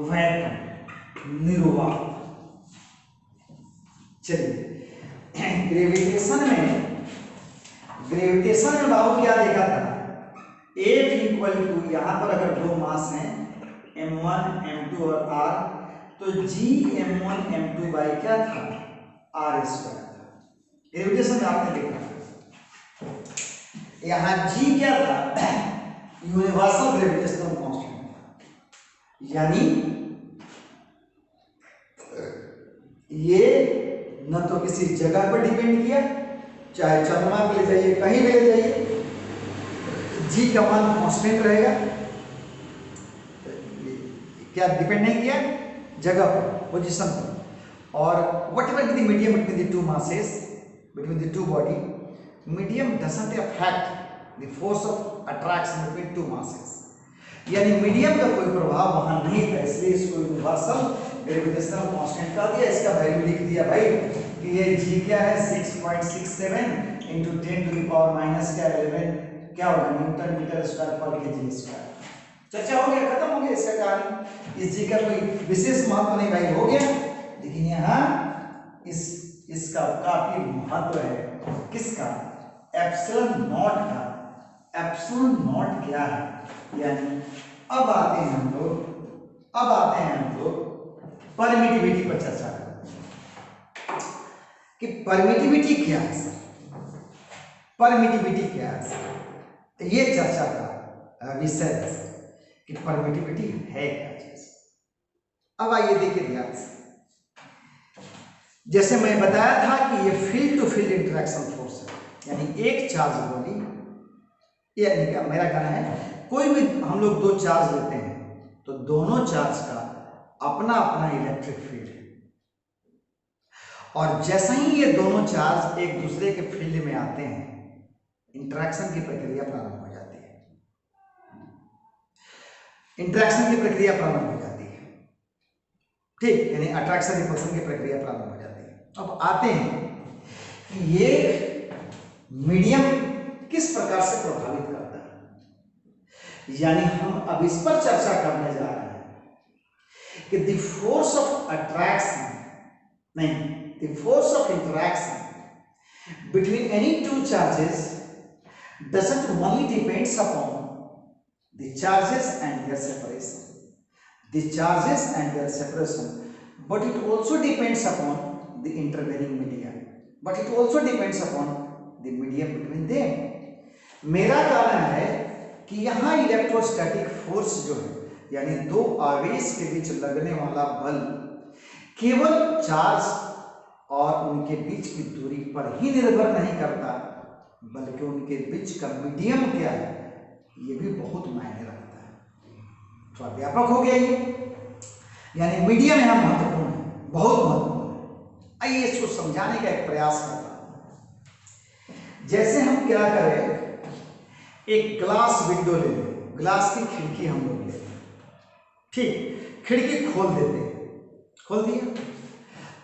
वैक्यूम, निर्वात। चलिए, ग्रेविटेशन में बाबू क्या देखा था? F इक्वल टू, यहां पर अगर दो मास हैं m1 m2 और r, तो g m1 m2 बाई क्या था? r स्क्वायर था। ग्रेविटेशन में आपने देखा, यहां g क्या था? यूनिवर्सल ग्रेविटेशनल कांस्टेंट था। यानी ये न तो किसी जगह पर डिपेंड किया, चाहे चंद्रमा पे ले जाइए, कहीं भी ले जाइए, जी का मान कांस्टेंट रहेगा। क्या डिपेंड नहीं किया? जगह पर, पोजीशन पर। और what ever the medium between the two masses, between the two body, medium doesn't affect the force of attraction between two masses. यानी मीडियम का कोई प्रभाव वहां नहीं था, इसलिए इसको यूनिवर्सल ग्रेविटेशनल कांस्टेंट कह दिया। इसका वैल्यू लिख दिया भाई कि ये g क्या है? 6.67 into 10 to the power minus क्या 11 क्या होगा? न्यूटन मीटर स्क्वायर पर केजी स्क्वायर। चर्चा हो गया, खत्म हो गया इसका कहानी। इस g का कोई विशेष महत्व नहीं भाई, हो गया। लेकिन यहाँ इसका काफी महत्व है। किसका? एप्सिलॉन नॉट का। एप्सिलॉन नॉट क्या है? यानी अब आते हैं हम लोग परमिटिविटी पर चर्चा करें कि परमिटिविटी क्या है सर, परमिटिविटी क्या है सर। तो ये चर्चा का विषय है कि परमिटिविटी है क्या चीज। अब आइए देखिए ध्यान से, जैसे मैं बताया था कि ये field to field interaction force है, यानी एक चार्ज बॉडी यानी क्या मेरा कहना है, कोई भी हम लोग दो चार्ज लेते हैं तो दोनों चार्ज का अपना अपना इलेक्ट्रिक फील्ड है, और जैसा ही ये दोनों चार्ज एक दूसरे के फील्ड में आते हैं, इंटरेक्शन की प्रक्रिया प्रारंभ हो जाती है। इंटरेक्शन की प्रक्रिया प्रारंभ हो जाती है, ठीक, यानी अट्रैक्शन रिपल्शन की प्रक्रिया प्रारंभ हो जाती है। अब आते हैं कि ये मीडियम किस प्रकार से प्रभावित करता है, यानी हम अब इस पर चर्चा करने जा रहे हैं कि द फोर्स ऑफ अट्रैक्शन, नहीं, the force of interaction between any two charges doesn't only depends upon the charges and their separation, but it also depends upon the intervening media, but it also depends upon the medium between them. मेरा कहना है कि यहाँ electrostatic force जो है, यानी दो आवेश के बीच लगने वाला बल केवल चार्ज और उनके बीच की दूरी पर ही निर्भर नहीं करता, बल्कि उनके बीच का मीडियम क्या है ये भी बहुत मायने रखता है। थोड़ा व्यापक हो गया ये, यानी मीडियम यहाँ महत्वपूर्ण है, बहुत महत्वपूर्ण है। आइए इसको समझाने का एक प्रयास करता हूं। जैसे हम क्या करें, एक ग्लास विंडो ले लें, ग्लास की खिड़की हम लोग ले लें, ठीक, खिड़की खोल देते हैं, खोल दिया।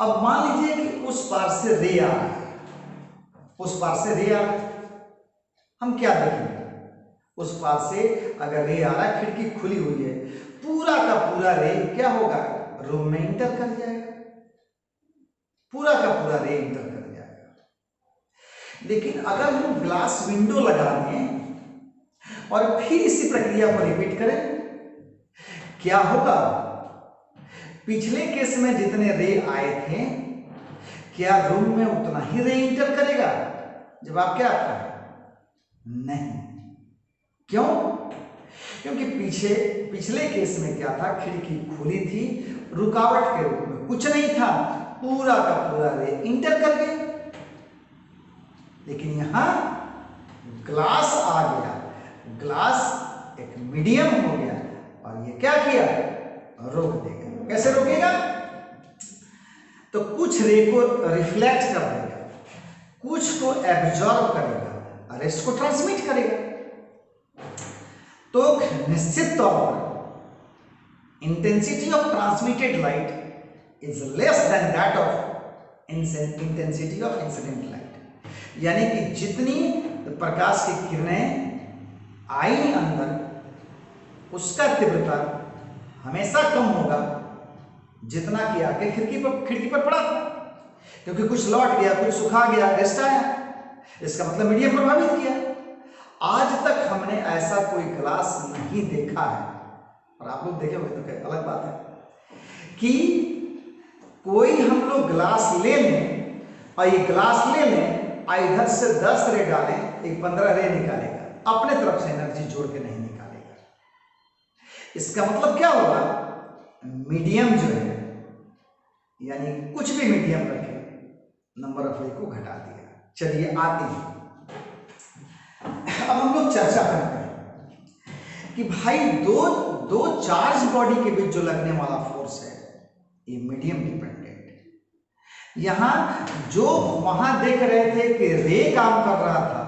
अब मान लीजिए कि उस पार से रे आ रहा है, उस पार से रे आ रहा है, हम क्या देखेंगे, उस पार से अगर रे आ रहा है, खिड़की खुली हुई है, पूरा का पूरा रे क्या होगा, रूम में इंटर कर जाएगा, पूरा का पूरा रे इंटर कर जाएगा। लेकिन अगर हम ग्लास विंडो लगा दें और फिर इसी प्रक्रिया को रिपीट करें, क्या होगा, पिछले केस में जितने रे आए थे क्या रूम में उतना ही रे इंटर करेगा? जवाब क्या आपका है? नहीं। क्यों? क्योंकि पिछले केस में क्या था, खिड़की खुली थी, रुकावट के रूप में कुछ नहीं था, पूरा का पूरा रे इंटर कर गए। लेकिन यहां ग्लास आ गया, ग्लास एक मीडियम हो गया और ये क्या किया, रोक देगा। कैसे रोकेगा? तो कुछ रे को रिफ्लेक्ट कर देगा, कुछ को एब्जॉर्ब करेगा, रेस्ट को ट्रांसमिट करेगा। तो निश्चित तौर पर intensity of transmitted light is less than that of intensity of incident light, यानी कि जितनी प्रकाश की किरणें आई अंदर, उसका तीव्रता हमेशा कम होगा जितना कि आके खिड़की पर पड़ा था, क्योंकि कुछ लौट गया, कुछ सुखा गया, रेस्ट आया, इसका मतलब मीडियम प्रभावित किया। आज तक हमने ऐसा कोई ग्लास नहीं देखा है, और आप लोग देखे होंगे तो अलग बात है, कि कोई हम लोग ग्लास ले लें और ये ग्लास ले लें और इधर से 10 रे डालें, एक 15 रे निकालेगा, अपने तरफ से एनर्जी जोड़ के नहीं निकालेगा। इसका मतलब क्या होगा, मीडियम जो है, यानी कुछ भी मीडियम रखे, नंबर ऑफ रे को घटा दिया। चलिए आते हैं, अब हम लोग चर्चा करते हैं कि भाई दो चार्ज बॉडी के बीच जो लगने वाला फोर्स है ये मीडियम डिपेंडेंट है। यहां जो वहां देख रहे थे कि रे काम कर रहा था,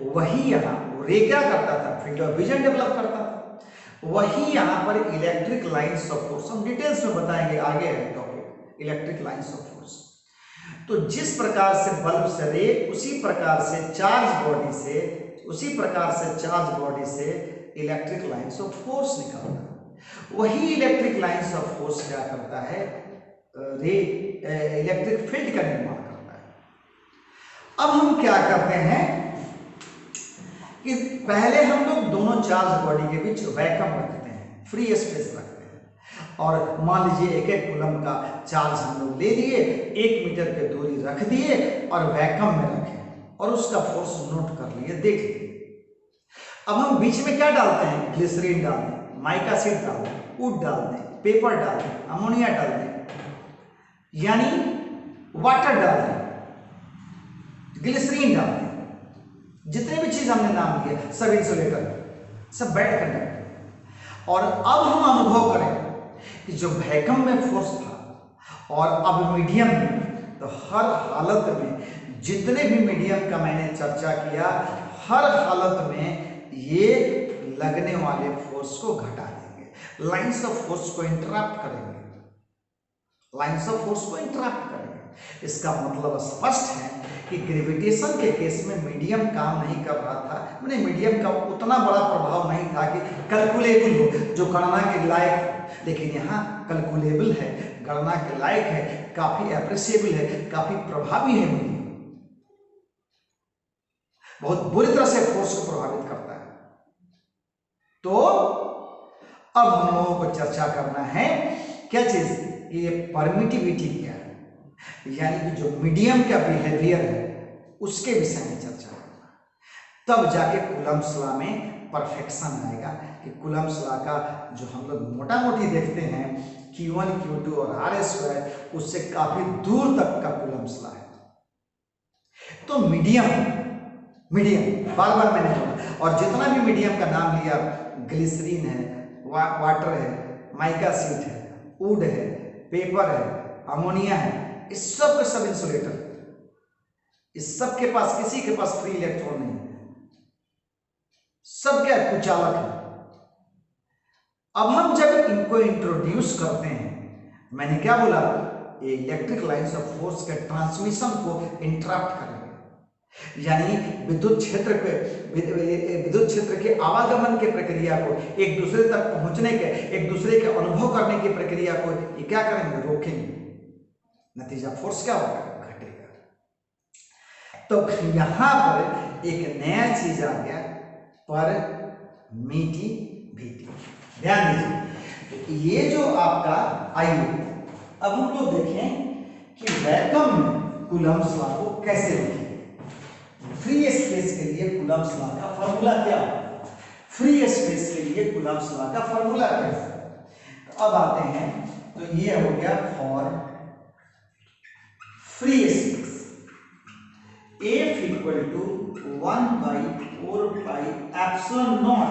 वही यहां रे क्या करता था, फील्ड ऑफ विजन डेवलप करता था, वही यहां पर इलेक्ट्रिक लाइंस ऑफ फोर्स, हम डिटेल्स में बताएंगे, आगे है topic electric lines of force. तो जिस प्रकार से बल्ब से रे, उसी प्रकार से चार्ज बॉडी से, उसी प्रकार से चार्ज बॉडी से इलेक्ट्रिक लाइंस ऑफ फोर्स निकलता है। वही इलेक्ट्रिक लाइंस ऑफ फोर्स क्या करता है, रे इलेक्ट्रिक फील्ड का निर्माण करता है। अब हम क्या करते हैं कि पहले हम लोग दोनों चार्ज बॉडी के बीच वैक्यूम रखते हैं, फ्री स्पेस रखते हैं, और मान लीजिए 1 कूलम का चार्ज हम लोग ले लिए, 1 मीटर की दूरी रख दिए और वैक्यूम में रखे और उसका फोर्स नोट कर लिए, देख लिए। अब हम बीच में क्या डालते हैं, ग्लिसरीन डाल दें, माइका सीड डाल दें, वुड डाल दें, पेपर डाल दें, अमोनिया डाल दें, यानी वाटर डाल दें, ग्लिसरीन डाल दें, जितने भी चीज हमने नाम लिए सब इंसुलेटर, सब बेड कंडक्टर। और अब हम अनुभव करें कि जो वैक्यूम में फोर्स था और अब मीडियम में, तो हर हालत में जितने भी मीडियम का मैंने चर्चा किया, हर हालत में ये लगने वाले फोर्स को घटा देंगे, लाइंस ऑफ फोर्स को इंटरप्ट करेंगे, लाइंस ऑफ फोर्स को इंटरप्ट करेंगे। इसका मतलब स्पष्ट है कि ग्रेविटेशन के केस में मीडियम काम नहीं कर रहा था, मैंने मीडियम का उतना बड़ा प्रभाव नहीं था कि कैलकुलेबल हो, जो गणना के लायक हो, लेकिन यहाँ कैलकुलेबल है, गणना के लायक है, काफी एप्रिसिएबल है, काफी प्रभावी है मीडियम, बहुत बुरी तरह से फोर्स को प्रभावित करता है। तो अब हम लोगों को चर्चा करना है क्या चीज, ये परमिटिविटी क्या है, यानी कि जो मीडियम का बिहेवियर है उसके विषय में चर्चा करना, तब जाके कूलम्ब्स लॉ में परफेक्शन आएगा कि कूलम्ब्स लॉ का जो हम लोग मोटा मोटी देखते हैं Q1 Q2 और R², उससे काफी दूर तक का कूलम्ब्स लॉ है। तो मीडियम बार बार मैंने बोला, और जितना भी मीडियम का नाम लिया, ग्लिसरीन है, वाटर है, माइका सीट है, वुड है, पेपर है, अमोनिया है, इस सब के सब इंसुलेटर, इस सब के पास, किसी के पास फ्री इलेक्ट्रॉन नहीं है, सब क्या कुचालक है। अब हम जब इनको इंट्रोड्यूस करते हैं, मैंने क्या बोला, ये इलेक्ट्रिक लाइंस ऑफ फोर्स के ट्रांसमिशन को इंटरप्ट करेंगे, यानी विद्युत क्षेत्र के आवागमन के प्रक्रिया को, एक दूसरे तक पहुंचने के, एक दूसरे के अनुभव करने की प्रक्रिया को ये क्या करेंगे, रोकेंगे। नतीजा फोर्स क्या होगा, घटेगा। तो यहां पर एक नया चीज आ गया, परमिटिविटी। ध्यान दीजिए, ये जो आपका आइए अब हम लोग देखें कि वैक्यूम में कूलम्ब्स लॉ को कैसे लिखें। फ्री स्पेस के लिए कूलम्ब्स लॉ का फॉर्मूला क्या है, फ्री स्पेस के लिए कूलम्ब्स लॉ का फॉर्मूला क्या है। तो अब आते हैं, तो ये हो गया for free space, F equal to 1/4 pi epsilon naught,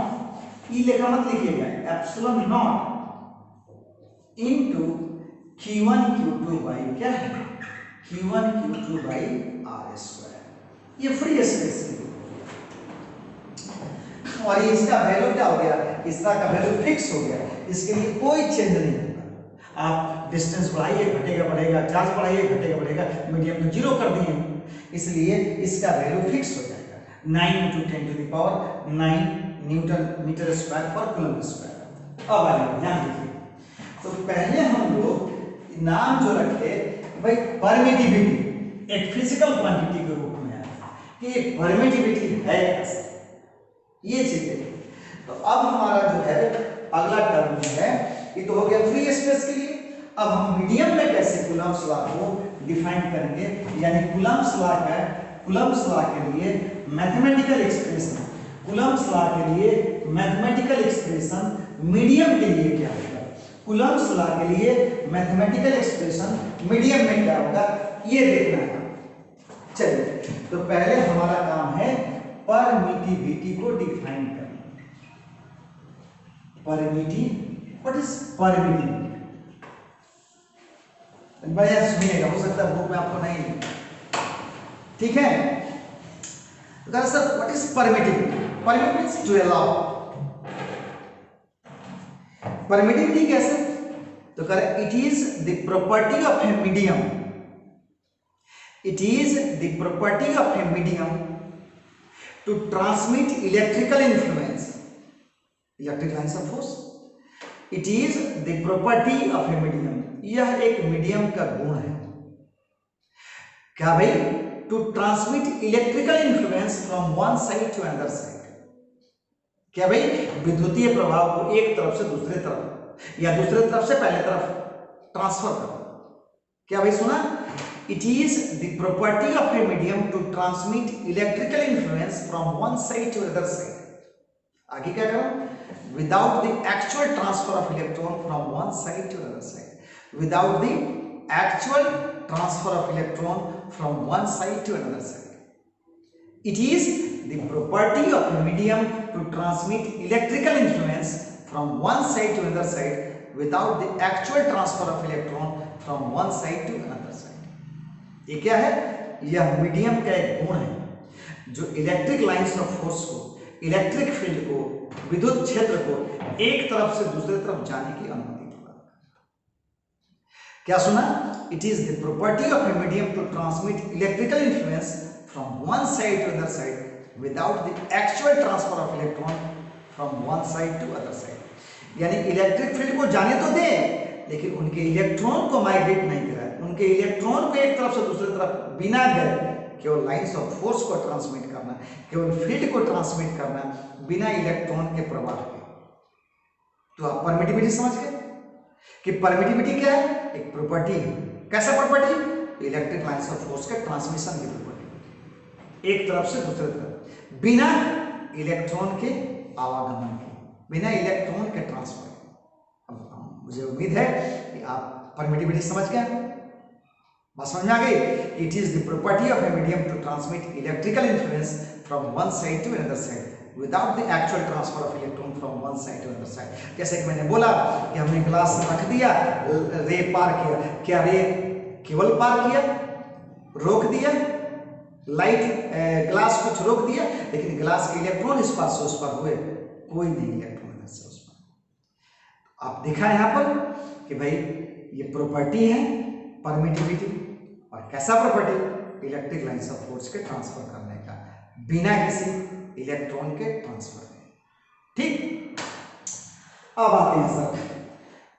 ई लेखा मत लिखिएगा, epsilon not into Q1 Q2 by क्या है, Q1 Q2 बाई R²। ये फ्री स्पेस है, और ये इसका वैल्यू क्या हो गया, इसका का वैल्यू फिक्स हो गया, इसके लिए कोई चेंज नहीं होगा। आप डिस्टेंस बढ़ाइए, घटेगा बढ़ेगा, चार्ज बढ़ाइए, घटेगा बढ़ेगा, मीडियम तो जीरो कर दिए, इसलिए इसका वैल्यू फिक्स हो जाएगा, 9 × 10⁹9 न्यूटन मीटर स्क्वायर पर कूलम्ब स्क्वायर। अब आइए ध्यान दीजिए, तो पहले हम लोग नाम जो रखे भाई परमिटिविटी, एक फिजिकल क्वांटिटी के रूप में है कि एक परमिटिविटी है कैसे, ये चीजें। तो अब हमारा जो है अगला टर्म जो है, ये तो हो गया फ्री स्पेस के लिए। अब हम मीडियम में कैसे कूलम्ब्स लॉ को डिफाइन करेंगे, यानी कूलम्ब्स लॉ का, कूलम्ब्स लॉ के लिए मैथमेटिकल एक्सप्रेशन, कूलम्ब्स लॉ के लिए मैथमेटिकल एक्सप्रेशन मीडियम के लिए क्या होगा, कूलम्ब्स लॉ के लिए मैथमेटिकल एक्सप्रेशन मीडियम में क्या होगा, ये देखना है। चलिए, तो पहले हमारा काम है परमिटिविटी को डिफाइन करना। व्हाट इज परमिटिविटी, बढ़िया सुनिएगा, हो सकता है बुक में आपको नहीं, ठीक है। तो sir what is permittivity, permit means to allow, permittivity कैसे, तो करें it is the property of a medium, it is the property of a medium to transmit electrical influence, electric lines of force, it is the property of a medium, यह एक medium का गुण है क्या भाई, to transmit electrical influence from one side to another side, क्या भाई विद्युतीय प्रभाव को एक तरफ से दूसरे तरफ या दूसरे तरफ से पहले तरफ ट्रांसफर करो, क्या भाई सुना, it is the property of a medium to transmit electrical influence from one side to other side, आगे क्या करो, without the actual transfer of electron from one side to other side, without the actual transfer of electron from one side to another side. It is the property of a medium to transmit electrical influence from one side to another side without the actual transfer of electron from one side to another side। ये क्या है? यह medium का एक गुण है जो electric lines of force को, इलेक्ट्रिक फील्ड को, विद्युत क्षेत्र को एक तरफ से दूसरे तरफ जाने की अनुमति प्रदान करता है। क्या सुना? It is the property of a medium to transmit electrical influence from one side to other side without the actual transfer of electron from one side to other side. यानी इलेक्ट्रिक फील्ड को जाने तो दे, लेकिन उनके electron को migrate नहीं कराए, उनके इलेक्ट्रॉन को एक तरफ से दूसरी तरफ बिना गए केवल लाइंस ऑफ फोर्स को ट्रांसमिट करना, केवल फील्ड को ट्रांसमिट करना बिना इलेक्ट्रॉन के प्रवाह के। तो आप परमिटिविटी समझ गए कि परमिटिविटी क्या है? एक प्रॉपर्टी है। कैसा property? Electric lines of force के ट्रांसमिशन की प्रॉपर्टी, एक तरफ से दूसरे तरफ बिना इलेक्ट्रॉन के आवागमन के, बिना इलेक्ट्रॉन के ट्रांसफर। मुझे उम्मीद है कि आप परमिटिविटी समझ गए, बात समझ में आ गई। It is the property of a medium to transmit electrical influence from one side to another side without the actual transfer of electron from one side to another side. जैसे कि मैंने बोला कि हमने ग्लास रख दिया, रे पार किया, क्या रे केवल पार किया, रोक दिया, लाइट ग्लास कुछ रोक दिया, लेकिन ग्लास के इलेक्ट्रॉन इस पार से उस पार हुए, कोई नहीं इलेक्ट्रॉन इधर से उस पार। आप देखा यहाँ पर कि भाई ये प्रॉपर्टी है परमिटिविटी, और कैसा property? Electric lines of force के ट्रांसफर करने का बिना किसी इलेक्ट्रॉन के ट्रांसफर के। ठीक, अब आते हैं सर,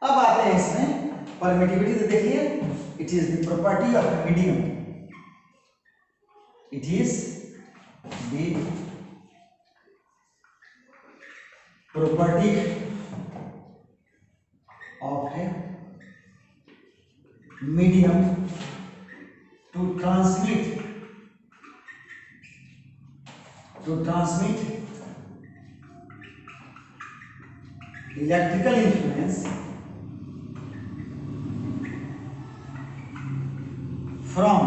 अब आते हैं इसमें परमिटिविटी। तो देखिए, it is the property of medium, it is the property of A medium to transmit electrical influence from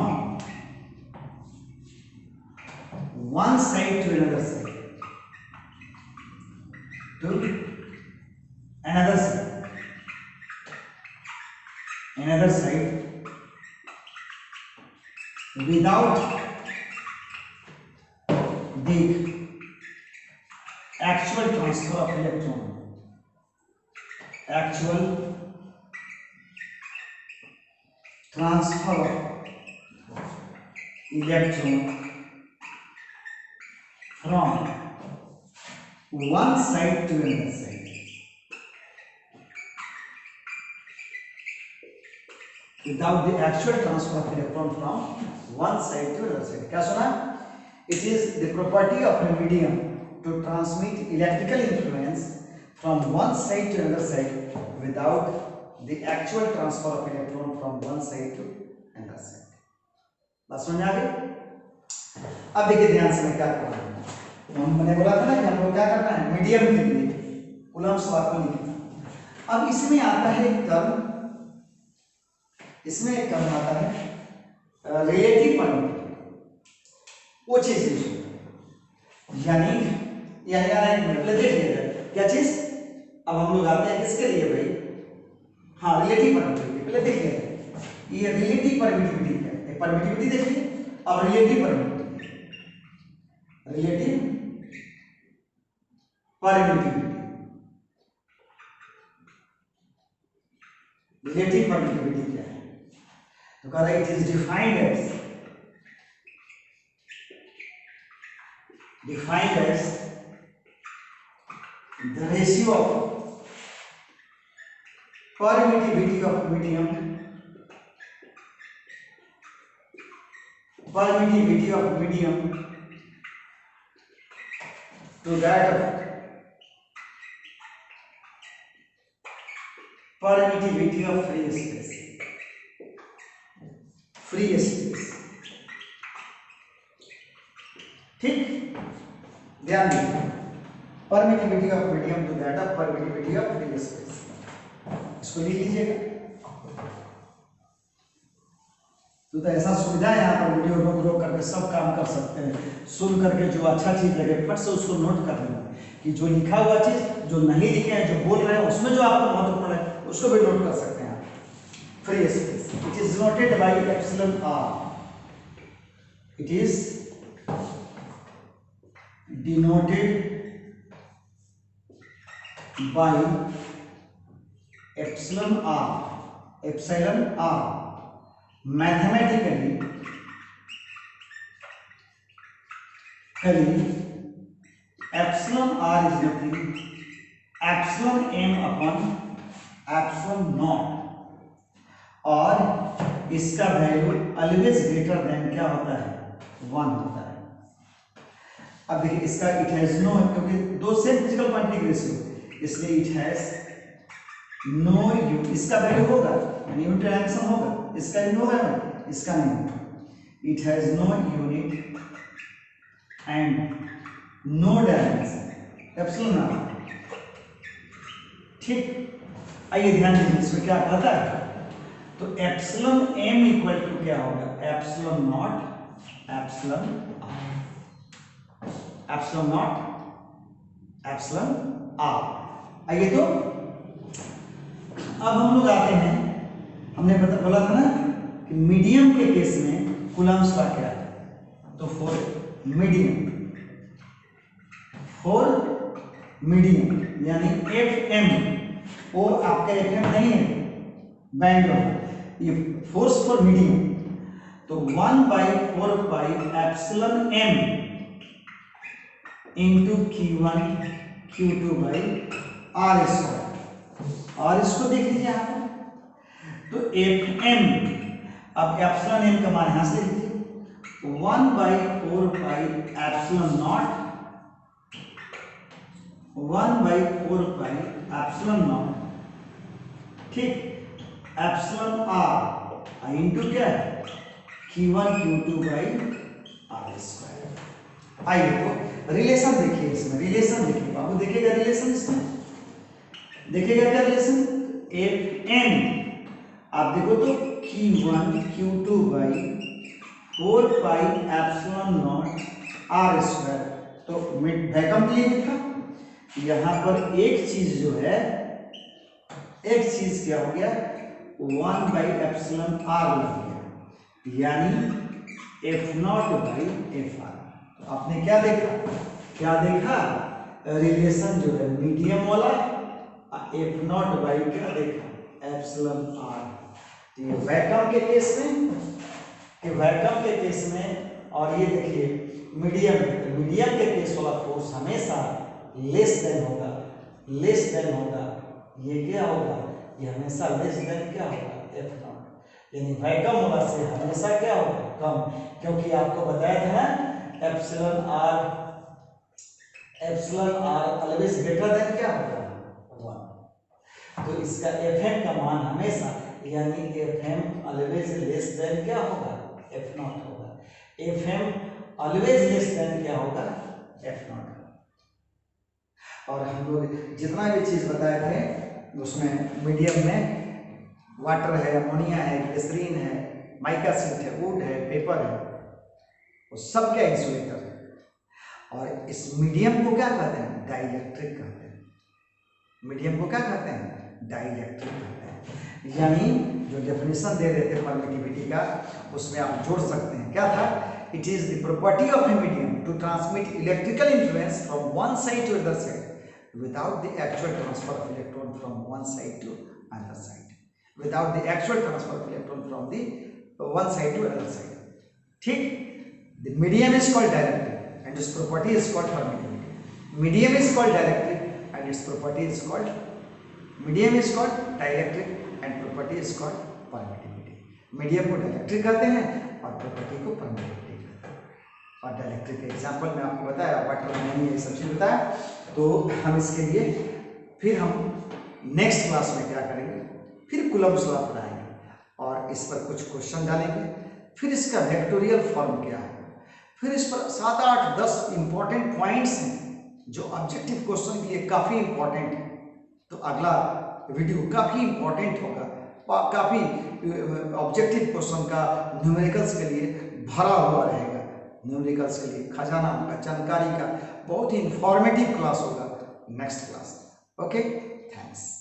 one side to another side without the actual transfer of electron, actual transfer of electron from one side to another side. Without the actual transfer of electron from one side to another side. क्या सुना? It is the property of a medium to transmit electrical influence from one side to another side without the actual transfer of electron from one side to another side. बात समझ आ गई? अब देखिए ध्यान से मैं क्या कर रहा हूँ। मैंने बोला था ना कि हम लोग क्या करना है, मीडियम के लिए कूलम्ब लॉ को लिखना। अब इसमें आता है एक टर्म, इसमें एक टर्म आता है रिलेटिव परमिटिविटी, वो चीज यानी एक मिनट देख लीजिएगा क्या चीज। अब हम लोग आते हैं किसके लिए भाई? हाँ, रिलेटिव परमिटिविटी। पहले देख लीजिए ये रिलेटिव परमिटिविटी है, परमिटिविटी देखिए। अब रिलेटिव परमिटिविटी, रिलेटिव परमिटिविटी क्या है? तो कह रहा है it is defined as the ratio of permittivity of medium to that of permittivity of free space। ठीक, ध्यान दीजिए, permittivity of medium to that of permittivity of free space. इसको लिख लीजिएगा। तो ऐसा सुविधा है यहाँ पर, वीडियो रोक रोक करके सब काम कर सकते हैं। सुन करके जो अच्छा चीज लगे फट से उसको नोट कर लेना, कि जो लिखा हुआ चीज जो नहीं लिखे हैं, जो बोल रहे हैं उसमें जो आपको महत्वपूर्ण है उसको भी नोट कर सकते हैं आप। Free space, it is noted by epsilon R, it is denoted by epsilon r mathematically epsilon r is nothing epsilon m upon epsilon naught, और इसका वैल्यू ऑलवेज ग्रेटर देन क्या होता है, 1 होता है। अब देखिए इसका इट हैज नो, क्योंकि दो सेम फिजिकल क्वांटिटी रेशियो, इसलिए इट हैज नो यू, इसका वैल्यू होगा यानी यूनिट डायमेंशन होगा, इसका नो है इसका नहीं होगा। It has no unit and no dimension epsilon R. ठीक, आइए ध्यान दीजिए इसमें क्या कहता है। तो एप्सिलॉन एम इक्वल टू क्या होगा, epsilon naught epsilon R, epsilon naught epsilon R. आइए तो अब हम लोग आते हैं, हमने बोला था ना कि मीडियम के केस में कूलम्ब्स लॉ क्या है। तो फॉर मीडियम यानी एफ एम, वो आपका एफ एम नहीं है बैंड होगा, ये फोर्स फॉर मीडियम, तो 1/4 pi epsilon M into Q1 Q2 by R square. और इसको देख लीजिए यहाँ पर, तो एफ एम, अब एप्सिलॉन एम का मान यहाँ से लिख लीजिए 1/4 pi epsilon naught, 1/4 pi epsilon naught, ठीक, एप्सिलॉन आर इंटू क्या है Q1 Q2 by R square. आइए तो रिलेशन देखिए, इसमें रिलेशन देखिए, बाबू देखिएगा रिलेशन, इसमें देखिएगा क्या रिलेशन, एफ एम आप देखो तो Q1 Q2 by 4 pi epsilon naught R square. तो वैक्यूम के लिए लिखा, यहाँ पर एक चीज जो है, एक चीज क्या हो गया 1/एप्सिलॉन आर लग गया, यानी F not by F R. तो आपने क्या देखा, रिलेशन जो है मीडियम वाला, एफ नॉट बाई क्या देखा, एप्सिलॉन आर। तो ये वैक्यूम के केस में, और ये देखिए मीडियम के केस वाला फोर्स हमेशा लेस देन होगा, ये क्या होगा, ये हमेशा लेस देन क्या होगा, एफ नॉट, यानी वैक्यूम वाला से हमेशा क्या होगा, कम, क्योंकि आपको बताया था ना epsilon R always greater than क्या होगा, 1। तो इसका एफ एम का मान हमेशा, यानी F am always less than क्या होगा, एफ नॉट होगा, F am always less than क्या होगा, एफ नॉट। और हम लोग जितना भी चीज बताए थे उसमें मीडियम में वाटर है, अमोनिया है, ग्लिसरीन है, माइका सीट है, वुड है, पेपर है, वो सब क्या इंसुलेटर है। और इस मीडियम को क्या कहते हैं, डाइलेक्ट्रिक कहते हैं। मीडियम को क्या कहते हैं, डाइलेक्ट्रिक कहते हैं। यानी जो डेफिनेशन दे रहे थे परमिटिविटी का, उसमें आप जोड़ सकते हैं, क्या था, it is the property of a medium to transmit electrical influence from one side to other side without the actual transfer of electron from one side to another side, without the actual transfer of electron from the one side to another side, ठीक। the medium is called dielectric and its property is called permittivity. medium is called dielectric and its property is called, medium is called dielectric and property is called permittivity. medium को dielectric कहते हैं और property को permittivity कहते हैं। और dielectric के example में आपको बताया, वाटर में ये सब चीज बताया। तो हम इसके लिए फिर हम नेक्स्ट क्लास में क्या करेंगे, फिर कूलम्ब्स लॉ पढ़ाएंगे और इस पर कुछ क्वेश्चन डालेंगे, फिर इसका वेक्टोरियल फॉर्म क्या है, फिर इस पर 7, 8, 10 इंपॉर्टेंट पॉइंट्स हैं जो ऑब्जेक्टिव क्वेश्चन के लिए काफ़ी इंपॉर्टेंट है। तो अगला वीडियो काफ़ी इंपॉर्टेंट होगा काफ़ी ऑब्जेक्टिव क्वेश्चन का न्यूमेरिकल्स के लिए भरा हुआ रहेगा। न्यूमेरिकल्स के लिए खजाना होगा, जानकारी का बहुत ही इंफॉर्मेटिव क्लास होगा नेक्स्ट क्लास। Okay, thanks.